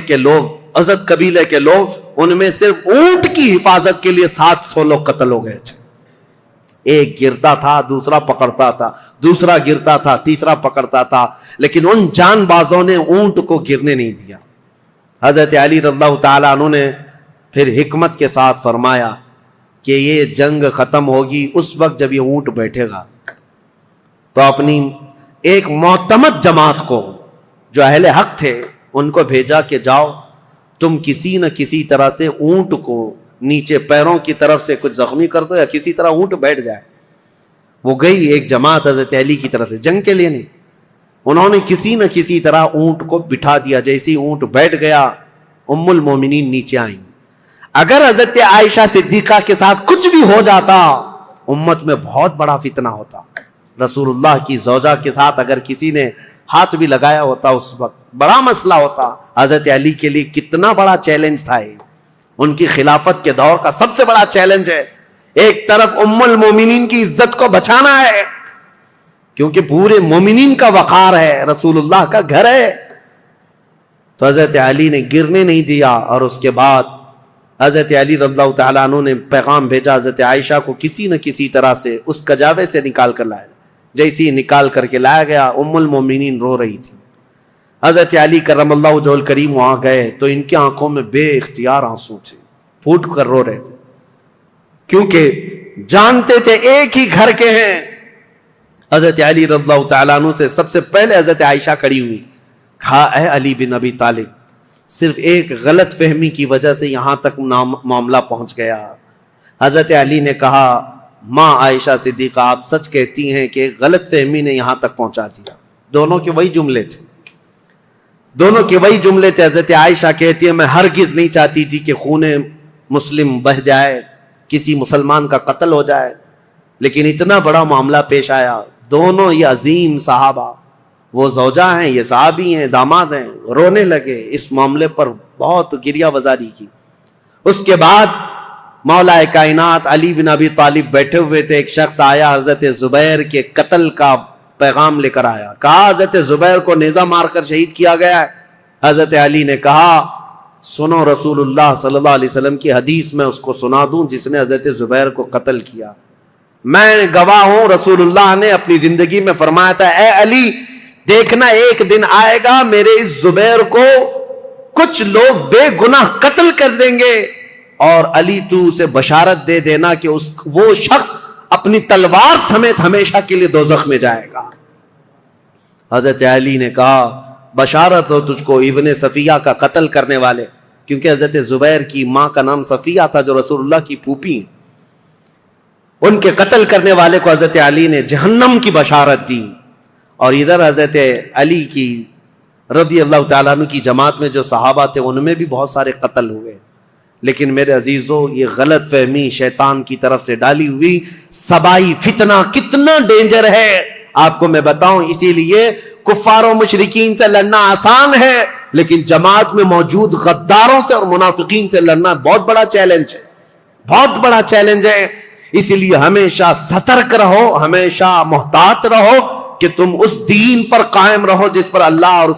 کے لوگ ان میں صرف اونٹ کی حفاظت کے لیے 700 لوگ قتل ہو گئے تھے. ایک گرتا تھا، دوسرا پکڑتا تھا، دوسرا گرتا تھا، تیسرا پکڑتا تھا، لیکن ان جان بازوں نے اونٹ کو گرنے نہیں دیا. حضرت علی رضی اللہ تعالیٰ عنہ نے پھر حکمت کے ساتھ فرمایا کہ یہ جنگ ختم ہوگی اس وقت جب یہ اونٹ بیٹھے گا. تو اپنی ایک معتمد جماعت کو جو اہل حق تھے ان کو بھیجا کہ جاؤ تم کسی نہ کسی طرح سے اونٹ کو نیچے پیروں کی طرف سے کچھ زخمی کر دو یا کسی طرح اونٹ بیٹھ جائے. وہ گئی ایک جماعت حضرت علی کی طرف سے، جنگ کے لیے نہیں. انہوں نے کسی نہ کسی طرح اونٹ کو بٹھا دیا. جیسے ہی اونٹ بیٹھ گیا ام المومنین نیچے آئیں. اگر حضرت عائشہ صدیقہ کے ساتھ کچھ بھی ہو جاتا امت میں بہت بڑا فتنہ ہوتا. رسول اللہ کی زوجہ کے ساتھ اگر کسی نے ہاتھ بھی لگایا ہوتا اس وقت بڑا مسئلہ ہوتا. حضرت علی کے لیے کتنا بڑا چیلنج تھا یہ. ان کی خلافت کے دور کا سب سے بڑا چیلنج ہے. ایک طرف ام المومنین کی عزت کو بچانا ہے کیونکہ پورے مومنین کا وقار ہے، رسول اللہ کا گھر ہے. تو حضرت علی نے گرنے نہیں دیا. اور اس کے بعد حضرت علی رضی اللہ تعالیٰ عنہ نے پیغام بھیجا حضرت عائشہ کو کسی نہ کسی طرح سے اس کجاوے سے نکال کر لایا. جیسی نکال کر کے لایا گیا ام المومنین رو رہی تھی. حضرت علی کرم اللہ وجہہ الکریم وہاں گئے تو ان کی آنکھوں میں بے اختیار آنسو تھے، پھوٹ کر رو رہے تھے کیونکہ جانتے تھے ایک ہی گھر کے ہیں. حضرت علی رضی اللہ تعالیٰ عنہ سے سب سے پہلے حضرت عائشہ کھڑی ہوئی، کہا اے علی بن ابی طالب، صرف ایک غلط فہمی کی وجہ سے یہاں تک معاملہ پہنچ گیا. حضرت علی نے کہا ماں عائشہ صدیقہ آپ سچ کہتی ہیں کہ غلط فہمی نے یہاں تک پہنچا دیا. دونوں کے وہی جملے تھے. حضرت عائشہ کہتی ہے میں ہرگز نہیں چاہتی تھی کہ خون مسلم بہ جائے، کسی مسلمان کا قتل ہو جائے، لیکن اتنا بڑا معاملہ پیش آیا. دونوں یہ عظیم صحابہ، وہ زوجہ ہیں، یہ صحابی ہیں، داماد ہیں، رونے لگے. اس معاملے پر بہت گریہ وزاری کی. اس کے بعد مولا کائنات علی بن ابی طالب بیٹھے ہوئے تھے. ایک شخص آیا حضرت زبیر کے قتل کا پیغام لے کر آیا. کہا حضرت زبیر کو نیزہ مار کر شہید کیا گیا ہے. حضرت علی نے کہا سنو رسول اللہ صلی اللہ علیہ وسلم کی حدیث میں اس کو سنا دوں جس نے حضرت زبیر کو قتل کیا. میں گواہ ہوں رسول اللہ نے اپنی زندگی میں فرمایا تھا اے علی دیکھنا ایک دن آئے گا میرے اس زبیر کو کچھ لوگ بے گناہ قتل کر دیں گے اور علی تو اسے بشارت دے دینا کہ وہ شخص اپنی تلوار سمیت ہمیشہ کے لیے دوزخ میں جائے گا. حضرت علی نے کہا بشارت ہو تجھ کو ابن صفیہ کا قتل کرنے والے، کیونکہ حضرت زبیر کی ماں کا نام صفیہ تھا جو رسول اللہ کی پھوپھی ہیں، ان کے قتل کرنے والے کو حضرت علی نے جہنم کی بشارت دی۔ اور ادھر حضرت علی کی رضی اللہ تعالیٰ عنہ کی جماعت میں جو صحابہ تھے ان میں بھی بہت سارے قتل ہوئے۔ لیکن میرے عزیزو، یہ غلط فہمی شیطان کی طرف سے ڈالی ہوئی سبائی فتنہ کتنا ڈینجر ہے آپ کو میں بتاؤں۔ اسی لیے کفار و مشرکین سے لڑنا آسان ہے، لیکن جماعت میں موجود غداروں سے اور منافقین سے لڑنا بہت بڑا چیلنج ہے، بہت بڑا چیلنج ہے۔ اسی لیے ہمیشہ سترک رہو، ہمیشہ محتاط رہو کہ تم اس دین پر قائم رہو جس پر اللہ اور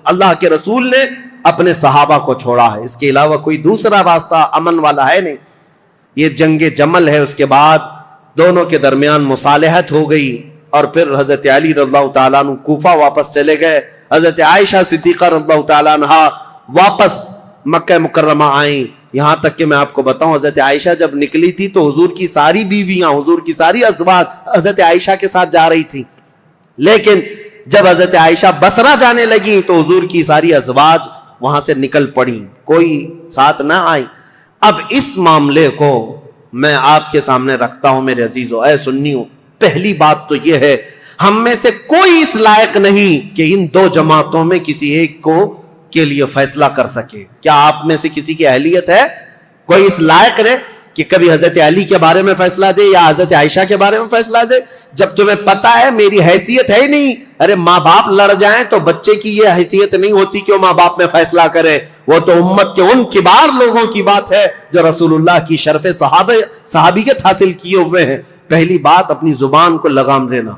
اللہ کے رسول نے اپنے صحابہ کو چھوڑا ہے۔ اس کے علاوہ کوئی دوسرا راستہ امن والا ہے نہیں۔ یہ جنگ جمل ہے، اس کے بعد دونوں کے درمیان مصالحت ہو گئی، اور پھر حضرت علی رضی اللہ تعالیٰ عنہ کوفہ واپس چلے گئے، حضرت عائشہ صدیقہ رضی اللہ تعالیٰ عنہ واپس مکہ مکرمہ آئیں۔ یہاں تک کہ میں آپ کو بتاؤں، حضرت عائشہ جب نکلی تھی تو حضور کی ساری بیویاں، حضور کی ساری ازواج حضرت عائشہ کے ساتھ جا رہی تھی، لیکن جب حضرت عائشہ بصرہ جانے لگی تو حضور کی ساری ازواج وہاں سے نکل پڑی، کوئی ساتھ نہ آئی۔ اب اس معاملے کو میں آپ کے سامنے رکھتا ہوں میرے عزیزو، اے سنیوں۔ پہلی بات تو یہ ہے، ہم میں سے کوئی اس لائق نہیں کہ ان دو جماعتوں میں کسی ایک کو کے لیے فیصلہ کر سکے۔ کیا آپ میں سے کسی کی اہلیت ہے؟ کوئی اس لائق ہے کہ کبھی حضرت علی کے بارے میں فیصلہ دے یا حضرت عائشہ کے بارے میں فیصلہ دے؟ جب تمہیں پتا ہے میری حیثیت ہے ہی نہیں۔ ارے ماں باپ لڑ جائیں تو بچے کی یہ حیثیت نہیں ہوتی کہ وہ ماں باپ میں فیصلہ کرے، وہ تو امت کے ان کبار لوگوں کی بات ہے جو رسول اللہ کی شرف صحابیت حاصل کیے ہوئے ہیں۔ پہلی بات اپنی زبان کو لگام دینا۔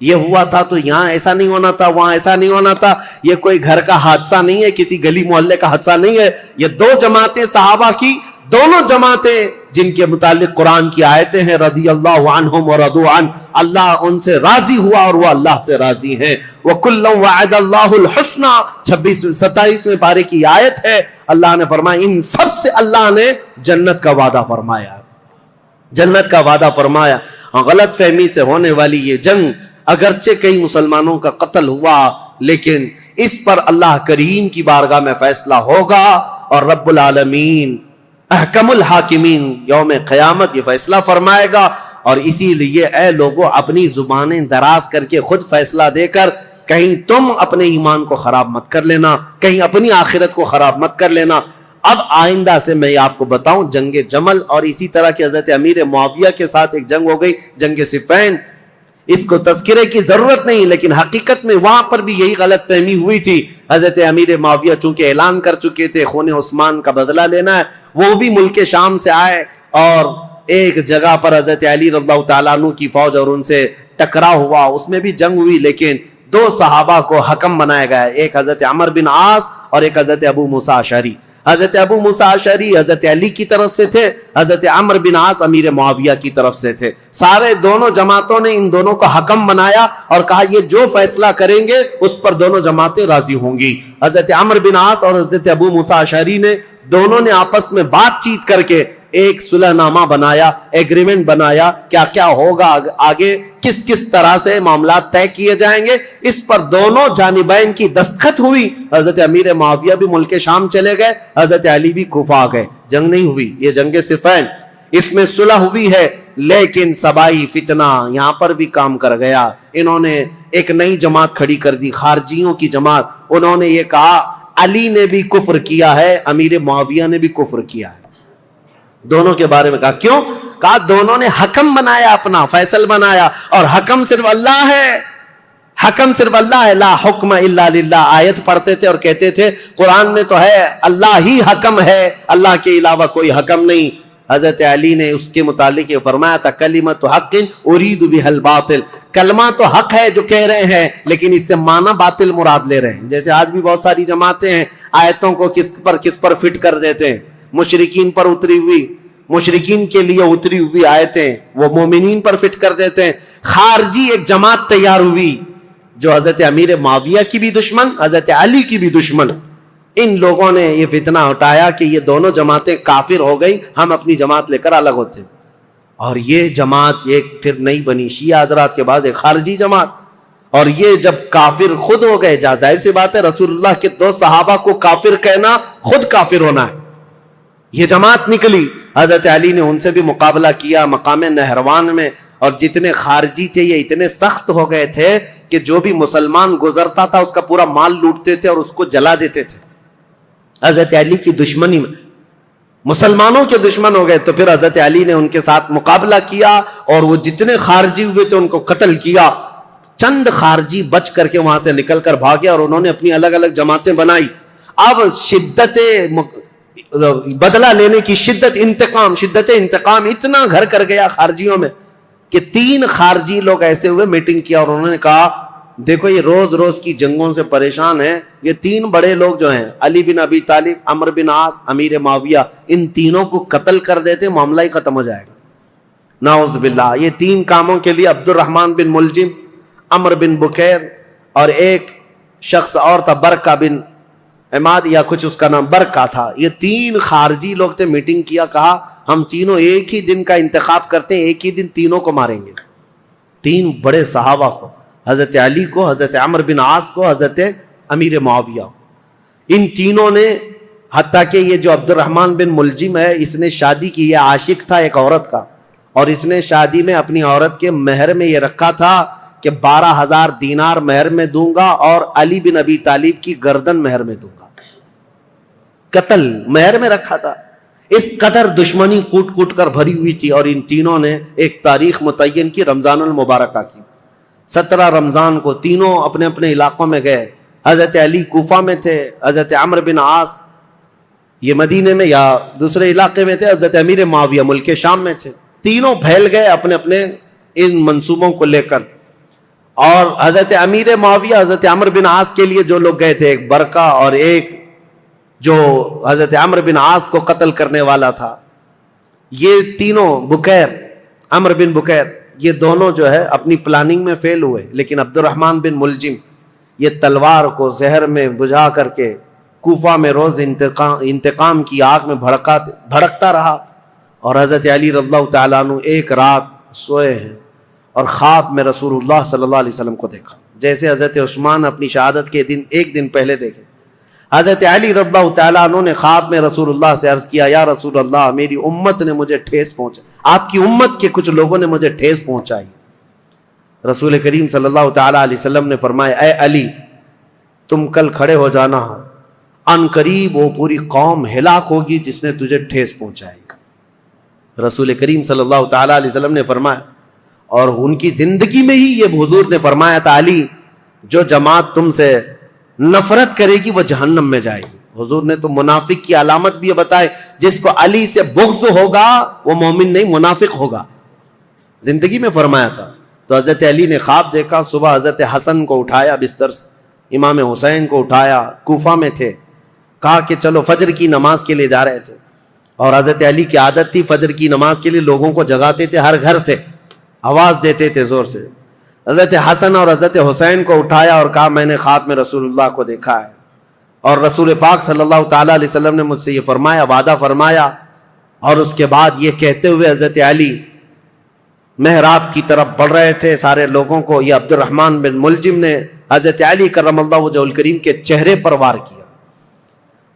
یہ ہوا تھا تو یہاں ایسا نہیں ہونا تھا، وہاں ایسا نہیں ہونا تھا۔ یہ کوئی گھر کا حادثہ نہیں ہے، کسی گلی محلے کا حادثہ نہیں ہے۔ یہ دو جماعتیں صحابہ کی، دونوں جماعتیں جن کے متعلق قرآن کی آیتیں ہیں، رضی اللہ عنہم ورضوا عنہ، اللہ ان سے راضی ہوا اور وہ اللہ سے راضی ہیں۔ وَكُلًّا وَعَدَ اللَّهُ الْحُسْنَى 27 پارے کی آیت ہے، اللہ نے فرمایا ان سب سے اللہ نے جنت کا وعدہ فرمایا، جنت کا وعدہ فرمایا۔ غلط فہمی سے ہونے والی یہ جنگ، اگرچہ کئی مسلمانوں کا قتل ہوا، لیکن اس پر اللہ کریم کی بارگاہ میں فیصلہ ہوگا، اور رب العالمین احکم الحاکمین یوم قیامت یہ فیصلہ فرمائے گا۔ اور اسی لیے اے لوگوں، اپنی زبانیں دراز کر کے خود فیصلہ دے کر کہیں تم اپنے ایمان کو خراب مت کر لینا، کہیں اپنی آخرت کو خراب مت کر لینا۔ اب آئندہ سے میں آپ کو بتاؤں، جنگ جمل اور اسی طرح کے حضرت امیر معاویہ کے ساتھ ایک جنگ ہو گئی، جنگ صفین۔ اس کو تذکرے کی ضرورت نہیں، لیکن حقیقت میں وہاں پر بھی یہی غلط فہمی ہوئی تھی۔ حضرت امیر معاویہ چونکہ اعلان کر چکے تھے خون عثمان کا بدلہ لینا ہے، وہ بھی ملک شام سے آئے اور ایک جگہ پر حضرت علی رضی اللہ تعالیٰ عنہ کی فوج اور ان سے ٹکرا ہوا، اس میں بھی جنگ ہوئی، لیکن دو صحابہ کو حکم بنایا گیا، ایک حضرت عمر بن عاص اور ایک حضرت ابو موسیٰ اشعری۔ حضرت ابو موسیٰ اشعری حضرت علی کی طرف سے تھے، حضرت عمر بن عاص امیر معاویہ کی طرف سے تھے۔ سارے دونوں جماعتوں نے ان دونوں کو حکم بنایا اور کہا یہ جو فیصلہ کریں گے اس پر دونوں جماعتیں راضی ہوں گی۔ حضرت عمر بن عاص اور حضرت ابو موسیٰ اشعری نے دونوں نے آپس میں بات چیت کر کے ایک صلح نامہ بنایا، ایگریمنٹ بنایا، کیا کیا ہوگا آگے، کس کس طرح سے معاملات طے کیے جائیں گے۔ اس پر دونوں جانبین کی دستخط ہوئی۔ حضرت امیر معاویہ بھی ملک شام چلے گئے، حضرت علی بھی کوفہ آ گئے۔ جنگ نہیں ہوئی، یہ جنگ صفین، اس میں صلح ہوئی ہے، لیکن سبائی فتنہ یہاں پر بھی کام کر گیا۔ انہوں نے ایک نئی جماعت کھڑی کر دی، خارجیوں کی جماعت۔ انہوں نے یہ کہا علی نے بھی کفر کیا ہے، امیر معاویہ نے بھی کفر کیا ہے۔ دونوں کے بارے میں کہا، کیوں؟ کہا دونوں نے حکم بنایا، اپنا فیصل بنایا، اور حکم صرف اللہ ہے، حکم صرف اللہ ہے۔ لا حکم الا للہ آیت پڑھتے تھے اور کہتے تھے قرآن میں تو ہے اللہ ہی حکم ہے، اللہ کے علاوہ کوئی حکم نہیں۔ حضرت علی نے اس کے متعلق یہ فرمایا تھا، کلمۃ حق ارید بہ الباطل، کلمہ تو حق ہے جو کہہ رہے ہیں، لیکن اس سے معنی باطل مراد لے رہے ہیں۔ جیسے آج بھی بہت ساری جماعتیں ہیں، آیتوں کو کس پر فٹ کر دیتے ہیں، مشرکین پر اتری ہوئی، مشرکین کے لیے اتری ہوئی آیتیں وہ مومنین پر فٹ کر دیتے ہیں۔ خارجی ایک جماعت تیار ہوئی جو حضرت امیر معاویہ کی بھی دشمن، حضرت علی کی بھی دشمن۔ ان لوگوں نے یہ فتنہ اٹھایا کہ یہ دونوں جماعتیں کافر ہو گئی، ہم اپنی جماعت لے کر الگ ہوتے ہیں۔ اور یہ جماعت ایک پھر نہیں بنی، شیعہ حضرات کے بعد ایک خارجی جماعت، اور یہ جب کافر خود ہو گئے، ظاہر سی بات ہے رسول اللہ کے 2 صحابہ کو کافر کہنا خود کافر ہونا ہے. یہ جماعت نکلی، حضرت علی نے ان سے بھی مقابلہ کیا مقام نہروان میں، اور جتنے خارجی تھے یہ اتنے سخت ہو گئے تھے کہ جو بھی مسلمان گزرتا تھا اس کا پورا مال لوٹتے تھے اور اس کو جلا دیتے تھے. حضرت علی کی دشمنی میں مسلمانوں کے دشمن ہو گئے، تو پھر حضرت علی نے ان کے ساتھ مقابلہ کیا اور وہ جتنے خارجی ہوئے تھے ان کو قتل کیا. چند خارجی بچ کر کے وہاں سے نکل کر بھاگے اور انہوں نے اپنی الگ الگ جماعتیں بنائی. اب شدت بدلہ لینے کی شدت انتقام اتنا گھر کر گیا خارجیوں میں کہ 3 خارجی لوگ ایسے ہوئے میٹنگ کیا اور انہوں نے کہا دیکھو یہ روز روز کی جنگوں سے پریشان ہیں، یہ 3 بڑے لوگ جو ہیں علی بن ابی طالب، عمرو بن عاص، امیر معاویہ، ان تینوں کو قتل کر دیتے معاملہ ہی ختم ہو جائے گا. نعوذ باللہ. یہ 3 کاموں کے لیے عبد الرحمن بن ملجم، عمرو بن بکیر اور ایک شخص اور تھا برکہ بن عماد یا کچھ اس کا نام برکہ تھا. یہ 3 خارجی لوگ تھے، میٹنگ کیا، کہا ہم تینوں ایک ہی دن کا انتخاب کرتے ہیں، ایک ہی دن تینوں کو ماریں گے. 3 بڑے صحابہ کو، حضرت علی کو، حضرت عمرو بن عاص کو، حضرت امیر معاویہ کو. ان تینوں نے، حتیٰ کہ یہ جو عبد الرحمن بن ملجم ہے اس نے شادی کی، یہ عاشق تھا ایک عورت کا، اور اس نے شادی میں اپنی عورت کے مہر میں یہ رکھا تھا کہ 12,000 دینار مہر میں دوں گا اور علی بن ابی طالب کی گردن مہر میں دوں گا. قتل مہر میں رکھا تھا. اس قدر دشمنی کوٹ کوٹ کر بھری ہوئی تھی. اور ان تینوں نے ایک تاریخ متعین کی، رمضان المبارکہ کی. 17 رمضان کو تینوں اپنے اپنے علاقوں میں گئے. حضرت علی کوفہ میں تھے، حضرت عمرو بن عاص یہ مدینے میں یا دوسرے علاقے میں تھے، حضرت امیر معاویہ ملک شام میں تھے. تینوں پھیل گئے اپنے اپنے ان منصوبوں کو لے کر. اور حضرت امیر معاویہ، حضرت عمرو بن عاص کے لیے جو لوگ گئے تھے، ایک برکہ اور ایک جو حضرت عمرو بن عاص کو قتل کرنے والا تھا، یہ تینوں بکیر، عمرو بن بکیر، یہ دونوں جو ہے اپنی پلاننگ میں فیل ہوئے. لیکن عبد الرحمن بن ملجم یہ تلوار کو زہر میں بجھا کر کے کوفہ میں روز انتقام کی آگ میں بھڑکتا رہا. اور حضرت علی رضی اللہ تعالیٰ عنہ ایک رات سوئے ہیں اور خواب میں رسول اللہ صلی اللہ علیہ وسلم کو دیکھا، جیسے حضرت عثمان اپنی شہادت کے دن ایک دن پہلے دیکھے. حضرت علی رضی اللہ تعالیٰ عنہ نے خواب میں رسول اللہ سے عرض کیا، یا رسول اللہ میری امت نے مجھے ٹھیس پہنچا، آپ کی امت کے کچھ لوگوں نے مجھے ٹھیس پہنچائی. رسول کریم صلی اللہ تعالیٰ علیہ وسلم نے فرمایا، اے علی تم کل کھڑے ہو جانا، ان قریب وہ پوری قوم ہلاک ہوگی جس نے تجھے ٹھیس پہنچائی. رسول کریم صلی اللہ تعالیٰ علیہ وسلم نے فرمایا، اور ان کی زندگی میں ہی یہ حضور نے فرمایا تھا، علی جو جماعت تم سے نفرت کرے گی وہ جہنم میں جائے گی. حضور نے تو منافق کی علامت بھی بتائے، جس کو علی سے بغض ہوگا وہ مومن نہیں منافق ہوگا، زندگی میں فرمایا تھا. تو حضرت علی نے خواب دیکھا، صبح حضرت حسن کو اٹھایا بستر سے، امام حسین کو اٹھایا، کوفہ میں تھے، کہا کہ چلو فجر کی نماز کے لیے جا رہے تھے. اور حضرت علی کی عادت تھی فجر کی نماز کے لیے لوگوں کو جگاتے تھے، ہر گھر سے آواز دیتے تھے زور سے. حضرت حسن اور حضرت حسین کو اٹھایا اور کہا میں نے خواب میں رسول اللہ کو دیکھا ہے، اور رسول پاک صلی اللہ تعالیٰ علیہ وسلم نے مجھ سے یہ فرمایا، وعدہ فرمایا. اور اس کے بعد یہ کہتے ہوئے حضرت علی محراب کی طرف بڑھ رہے تھے سارے لوگوں کو. یہ عبد الرحمن بن ملجم نے حضرت علی کرم اللہ وجہہ الکریم کے چہرے پر وار کیا،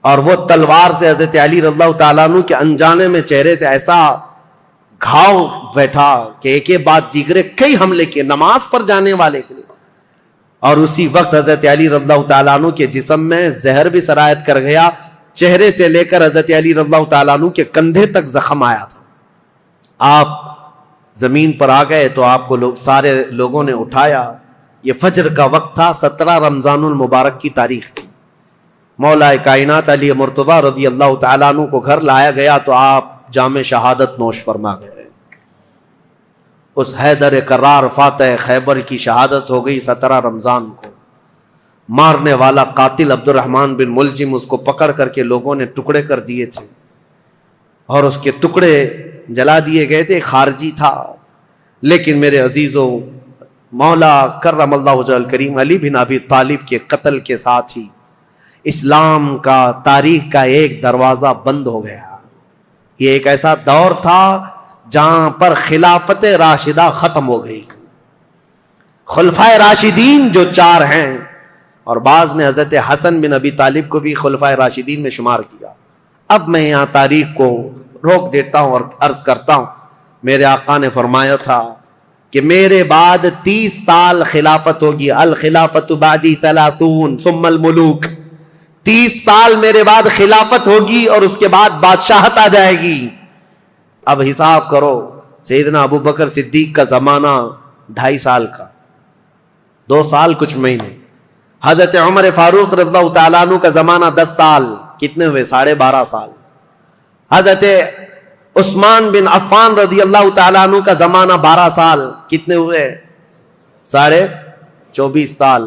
اور وہ تلوار سے حضرت علی رضی اللہ تعالیٰ عنہ کے انجانے میں چہرے سے ایسا گھاؤ بیٹھا کہ ایک ایک بات دیگرے کئی حملے کیے نماز پر جانے والے کے لیے. اور اسی وقت حضرت علی رضی اللہ تعالیٰ عنہ کے جسم میں زہر بھی سرایت کر گیا، چہرے سے لے کر حضرت علی رضی اللہ تعالیٰ عنہ کے کندھے تک زخم آیا تھا. آپ زمین پر آ گئے تو آپ کو سارے لوگوں نے اٹھایا. یہ فجر کا وقت تھا، 17 رمضان المبارک کی تاریخ تھی. مولا کائنات علی مرتضیٰ رضی اللہ تعالیٰ عنہ کو گھر لایا گیا تو آپ جام شہادت نوش فرما گئے. اس حیدر کرار فاتح خیبر کی شہادت ہو گئی 17 رمضان کو. مارنے والا قاتل عبد الرحمن بن ملجم، اس کو پکڑ کر کے لوگوں نے ٹکڑے کر دیے تھے اور اس کے ٹکڑے جلا دیے گئے تھے. خارجی تھا، لیکن میرے عزیزوں مولا کرم اللہ وجہ الکریم علی بن ابی طالب کے قتل کے ساتھ ہی اسلام کا تاریخ کا ایک دروازہ بند ہو گیا. یہ ایک ایسا دور تھا جہاں پر خلافت راشدہ ختم ہو گئی. خلفائے راشدین جو 4 ہیں، اور بعض نے حضرت حسن بن ابی طالب کو بھی خلفائے راشدین میں شمار کیا۔ اب میں یہاں تاریخ کو روک دیتا ہوں اور عرض کرتا ہوں، میرے آقا نے فرمایا تھا کہ میرے بعد 30 سال خلافت ہوگی، الخلافت بعدی 30 ثم الملوک، 30 سال میرے بعد خلافت ہوگی اور اس کے بعد بادشاہت آ جائے گی۔ اب حساب کرو، سیدنا ابو بکر صدیق کا زمانہ 2.5 سال کا، 2 سال کچھ مہینے۔ حضرت عمر فاروق رضی اللہ تعالیٰ عنہ کا زمانہ 10 سال، کتنے ہوئے؟ 12.5 سال۔ حضرت عثمان بن عفان رضی اللہ تعالیٰ عنہ کا زمانہ 12 سال، کتنے ہوئے؟ 24.5 سال۔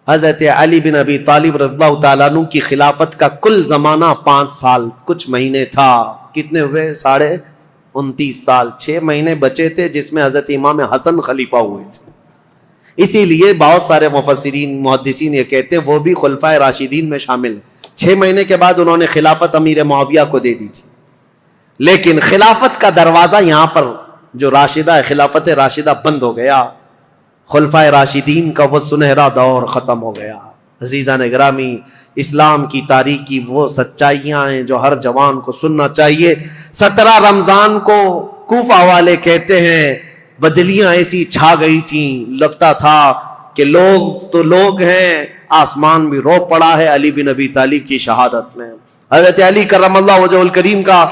حضرت علی بن ابی طالب رضی اللہ تعالیٰ عنہ کی خلافت کا کل زمانہ 5 سال کچھ مہینے تھا، کتنے ہوئے؟ 29.5 سال۔ 6 مہینے بچے تھے جس میں حضرت امام حسن خلیفہ ہوئے تھے۔ اسی لیے بہت سارے مفسرین محدثین یہ کہتے ہیں وہ بھی خلفائے راشدین میں شامل ہیں۔ 6 مہینے کے بعد انہوں نے خلافت امیر معاویہ کو دے دی تھی، لیکن خلافت کا دروازہ یہاں پر جو راشدہ ہے، خلافت راشدہ بند ہو گیا، خلفائے راشدین کا وہ سنہرا دور ختم ہو گیا۔ عزیزان گرامی، اسلام کی تاریخ کی وہ سچائیاں ہیں جو ہر جوان کو سننا چاہیے۔ 17 رمضان کو کوفہ والے کہتے ہیں بدلیاں ایسی چھا گئی تھیں، لگتا تھا کہ لوگ تو لوگ ہیں، آسمان بھی رو پڑا ہے علی بن ابی طالب کی شہادت میں۔ حضرت علی کرم اللہ وجہہ الکریم کا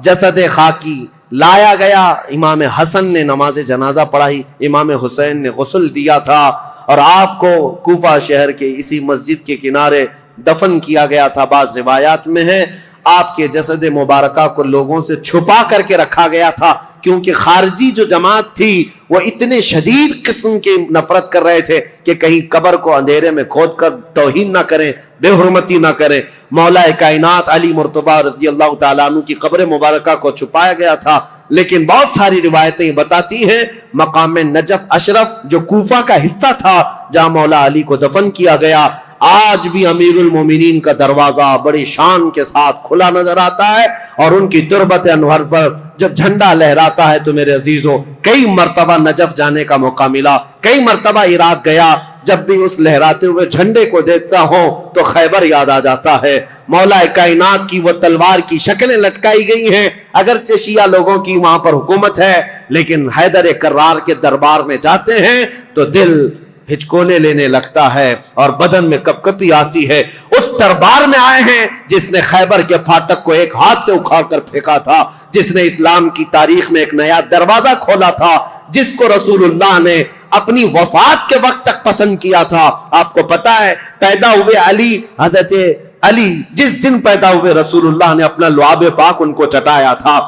جسد خاکی لایا گیا، امام حسن نے نماز جنازہ پڑھائی، امام حسین نے غسل دیا تھا، اور آپ کو کوفہ شہر کے اسی مسجد کے کنارے دفن کیا گیا تھا۔ بعض روایات میں ہے آپ کے جسد مبارکہ کو لوگوں سے چھپا کر کے رکھا گیا تھا، کیونکہ خارجی جو جماعت تھی وہ اتنے شدید قسم کی نفرت کر رہے تھے کہ کہیں قبر کو اندھیرے میں کھود کر توہین نہ کریں، بے حرمتی نہ کریں۔ مولا کائنات علی مرتضیٰ رضی اللہ تعالیٰ عنہ کی قبر مبارکہ کو چھپایا گیا تھا، لیکن بہت ساری روایتیں بتاتی ہیں مقام نجف اشرف جو کوفہ کا حصہ تھا جہاں مولا علی کو دفن کیا گیا، آج بھی امیر المومنین کا دروازہ بڑی شان کے ساتھ کھلا نظر آتا ہے، اور ان کی تربت انور پر جب جھنڈا لہراتا ہے تو میرے عزیزوں کئی مرتبہ نجف جانے کا موقع ملا، کئی مرتبہ عراق گیا، جب بھی اس لہراتے ہوئے جھنڈے کو دیکھتا ہوں تو خیبر یاد آ جاتا ہے۔ مولا کائنات کی وہ تلوار کی شکلیں لٹکائی گئی ہیں، اگرچہ شیعہ لوگوں کی وہاں پر حکومت ہے، لیکن حیدر کرار کے دربار میں جاتے ہیں تو دل ہچکونے لینے لگتا ہے اور بدن میں کپ کپی آتی ہے۔ اس دربار میں آئے ہیں جس نے خیبر کے پھاٹک کو ایک ہاتھ سے اکھاڑ کر پھینکا تھا، جس نے اسلام کی تاریخ میں ایک نیا دروازہ کھولا تھا، جس کو رسول اللہ نے اپنی وفات کے وقت تک پسند کیا تھا۔ آپ کو پتا ہے پیدا ہوئے علی، حضرت علی جس دن پیدا ہوئے رسول اللہ نے اپنا لعاب پاک ان کو چٹایا تھا۔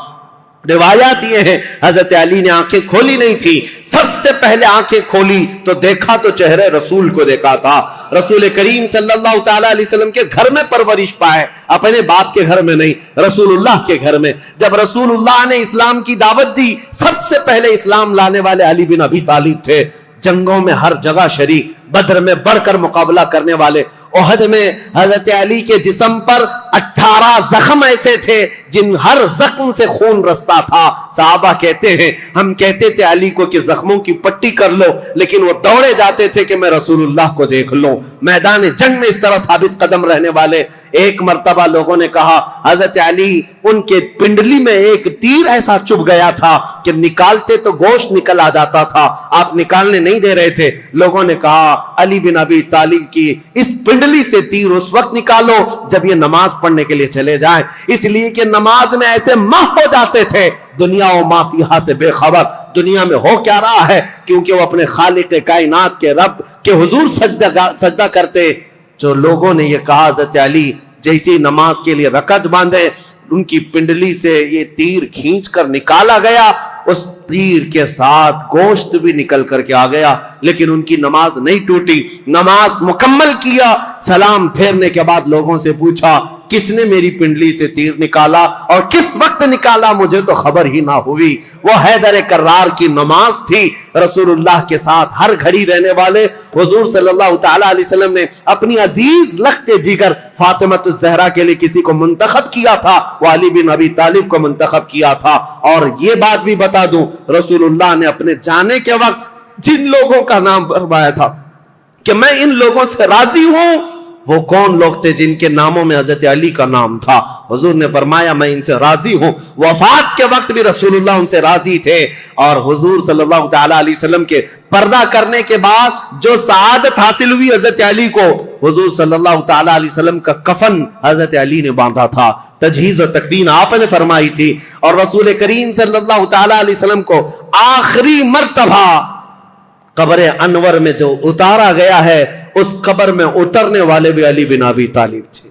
روایات یہ ہے حضرت علی نے آنکھیں کھولی نہیں تھی، سب سے پہلے آنکھیں کھولی تو دیکھا تو چہرے رسول کو دیکھا تھا۔ رسول کریم صلی اللہ تعالی علیہ وسلم کے گھر میں پرورش پائے، اپنے باپ کے گھر میں نہیں، رسول اللہ کے گھر میں۔ جب رسول اللہ نے اسلام کی دعوت دی، سب سے پہلے اسلام لانے والے علی بن ابی طالب تھے۔ جنگوں میں ہر جگہ شریک، بدر میں بڑھ کر مقابلہ کرنے والے، احد میں حضرت علی کے جسم پر 18 زخم ایسے تھے جن ہر زخم سے خون رستا تھا۔ صحابہ کہتے ہیں ہم کہتے تھے علی کو کہ زخموں کی پٹی کر لو، لیکن وہ دوڑے جاتے تھے کہ میں رسول اللہ کو دیکھ لوں۔ میدان جنگ میں اس طرح ثابت قدم رہنے والے۔ ایک مرتبہ لوگوں نے کہا حضرت علی ان کے پنڈلی میں ایک تیر ایسا چبھ گیا تھا کہ نکالتے تو گوشت نکل آ جاتا تھا، آپ نکالنے نہیں دے رہے تھے۔ لوگوں نے کہا علی بن ابی طالب کی اس پنڈلی سے تیر اس وقت نکالو جب یہ نماز پڑھنے کے لیے چلے جائیں، اس لیے کہ نماز میں ایسے مح ہو جاتے تھے، دنیا و ما فیہا سے بے خبر، دنیا میں ہو کیا رہا ہے، کیونکہ وہ اپنے خالق کائنات کے رب کے حضور سجدہ کرتے۔ جو لوگوں نے یہ کہا حضرت علی جیسی نماز کے لیے رکعت باندھے، ان کی پنڈلی سے یہ تیر کھینچ کر نکالا گیا، اس تیر کے ساتھ گوشت بھی نکل کر کے آ گیا، لیکن ان کی نماز نہیں ٹوٹی، نماز مکمل کیا۔ سلام پھیرنے کے بعد لوگوں سے پوچھا کس نے میری پنڈلی سے تیر نکالا اور کس وقت نکالا، مجھے تو خبر ہی نہ ہوئی۔ وہ حیدر کرار کی نماز تھی۔ رسول اللہ کے ساتھ ہر گھڑی رہنے والے حضور صلی اللہ تعالی علیہ وسلم نے اپنی عزیز لخت جگر فاطمۃ الزہرا کے لیے کسی کو منتخب کیا تھا، وہ علی بن ابی طالب کو منتخب کیا تھا۔ اور یہ بات بھی بتا دوں، رسول اللہ نے اپنے جانے کے وقت جن لوگوں کا نام فرمایا تھا کہ میں ان لوگوں سے راضی ہوں، وہ کون لوگ تھے جن کے ناموں میں حضرت علی کا نام تھا؟ حضور نے فرمایا میں ان سے راضی ہوں۔ وفات کے وقت بھی رسول اللہ ان سے راضی تھے، اور حضور صلی اللہ تعالی علیہ وسلم کے پردہ کرنے کے بعد جو سعادت حاصل ہوئی حضرت علی کو، حضور صلی اللہ تعالی علیہ وسلم کا کفن حضرت علی نے باندھا تھا، تجہیز و تکفین آپ نے فرمائی تھی، اور رسول کریم صلی اللہ تعالی علیہ وسلم کو آخری مرتبہ قبر انور میں جو اتارا گیا ہے، اس قبر میں اترنے والے بھی علی بن ابی طالب تھے۔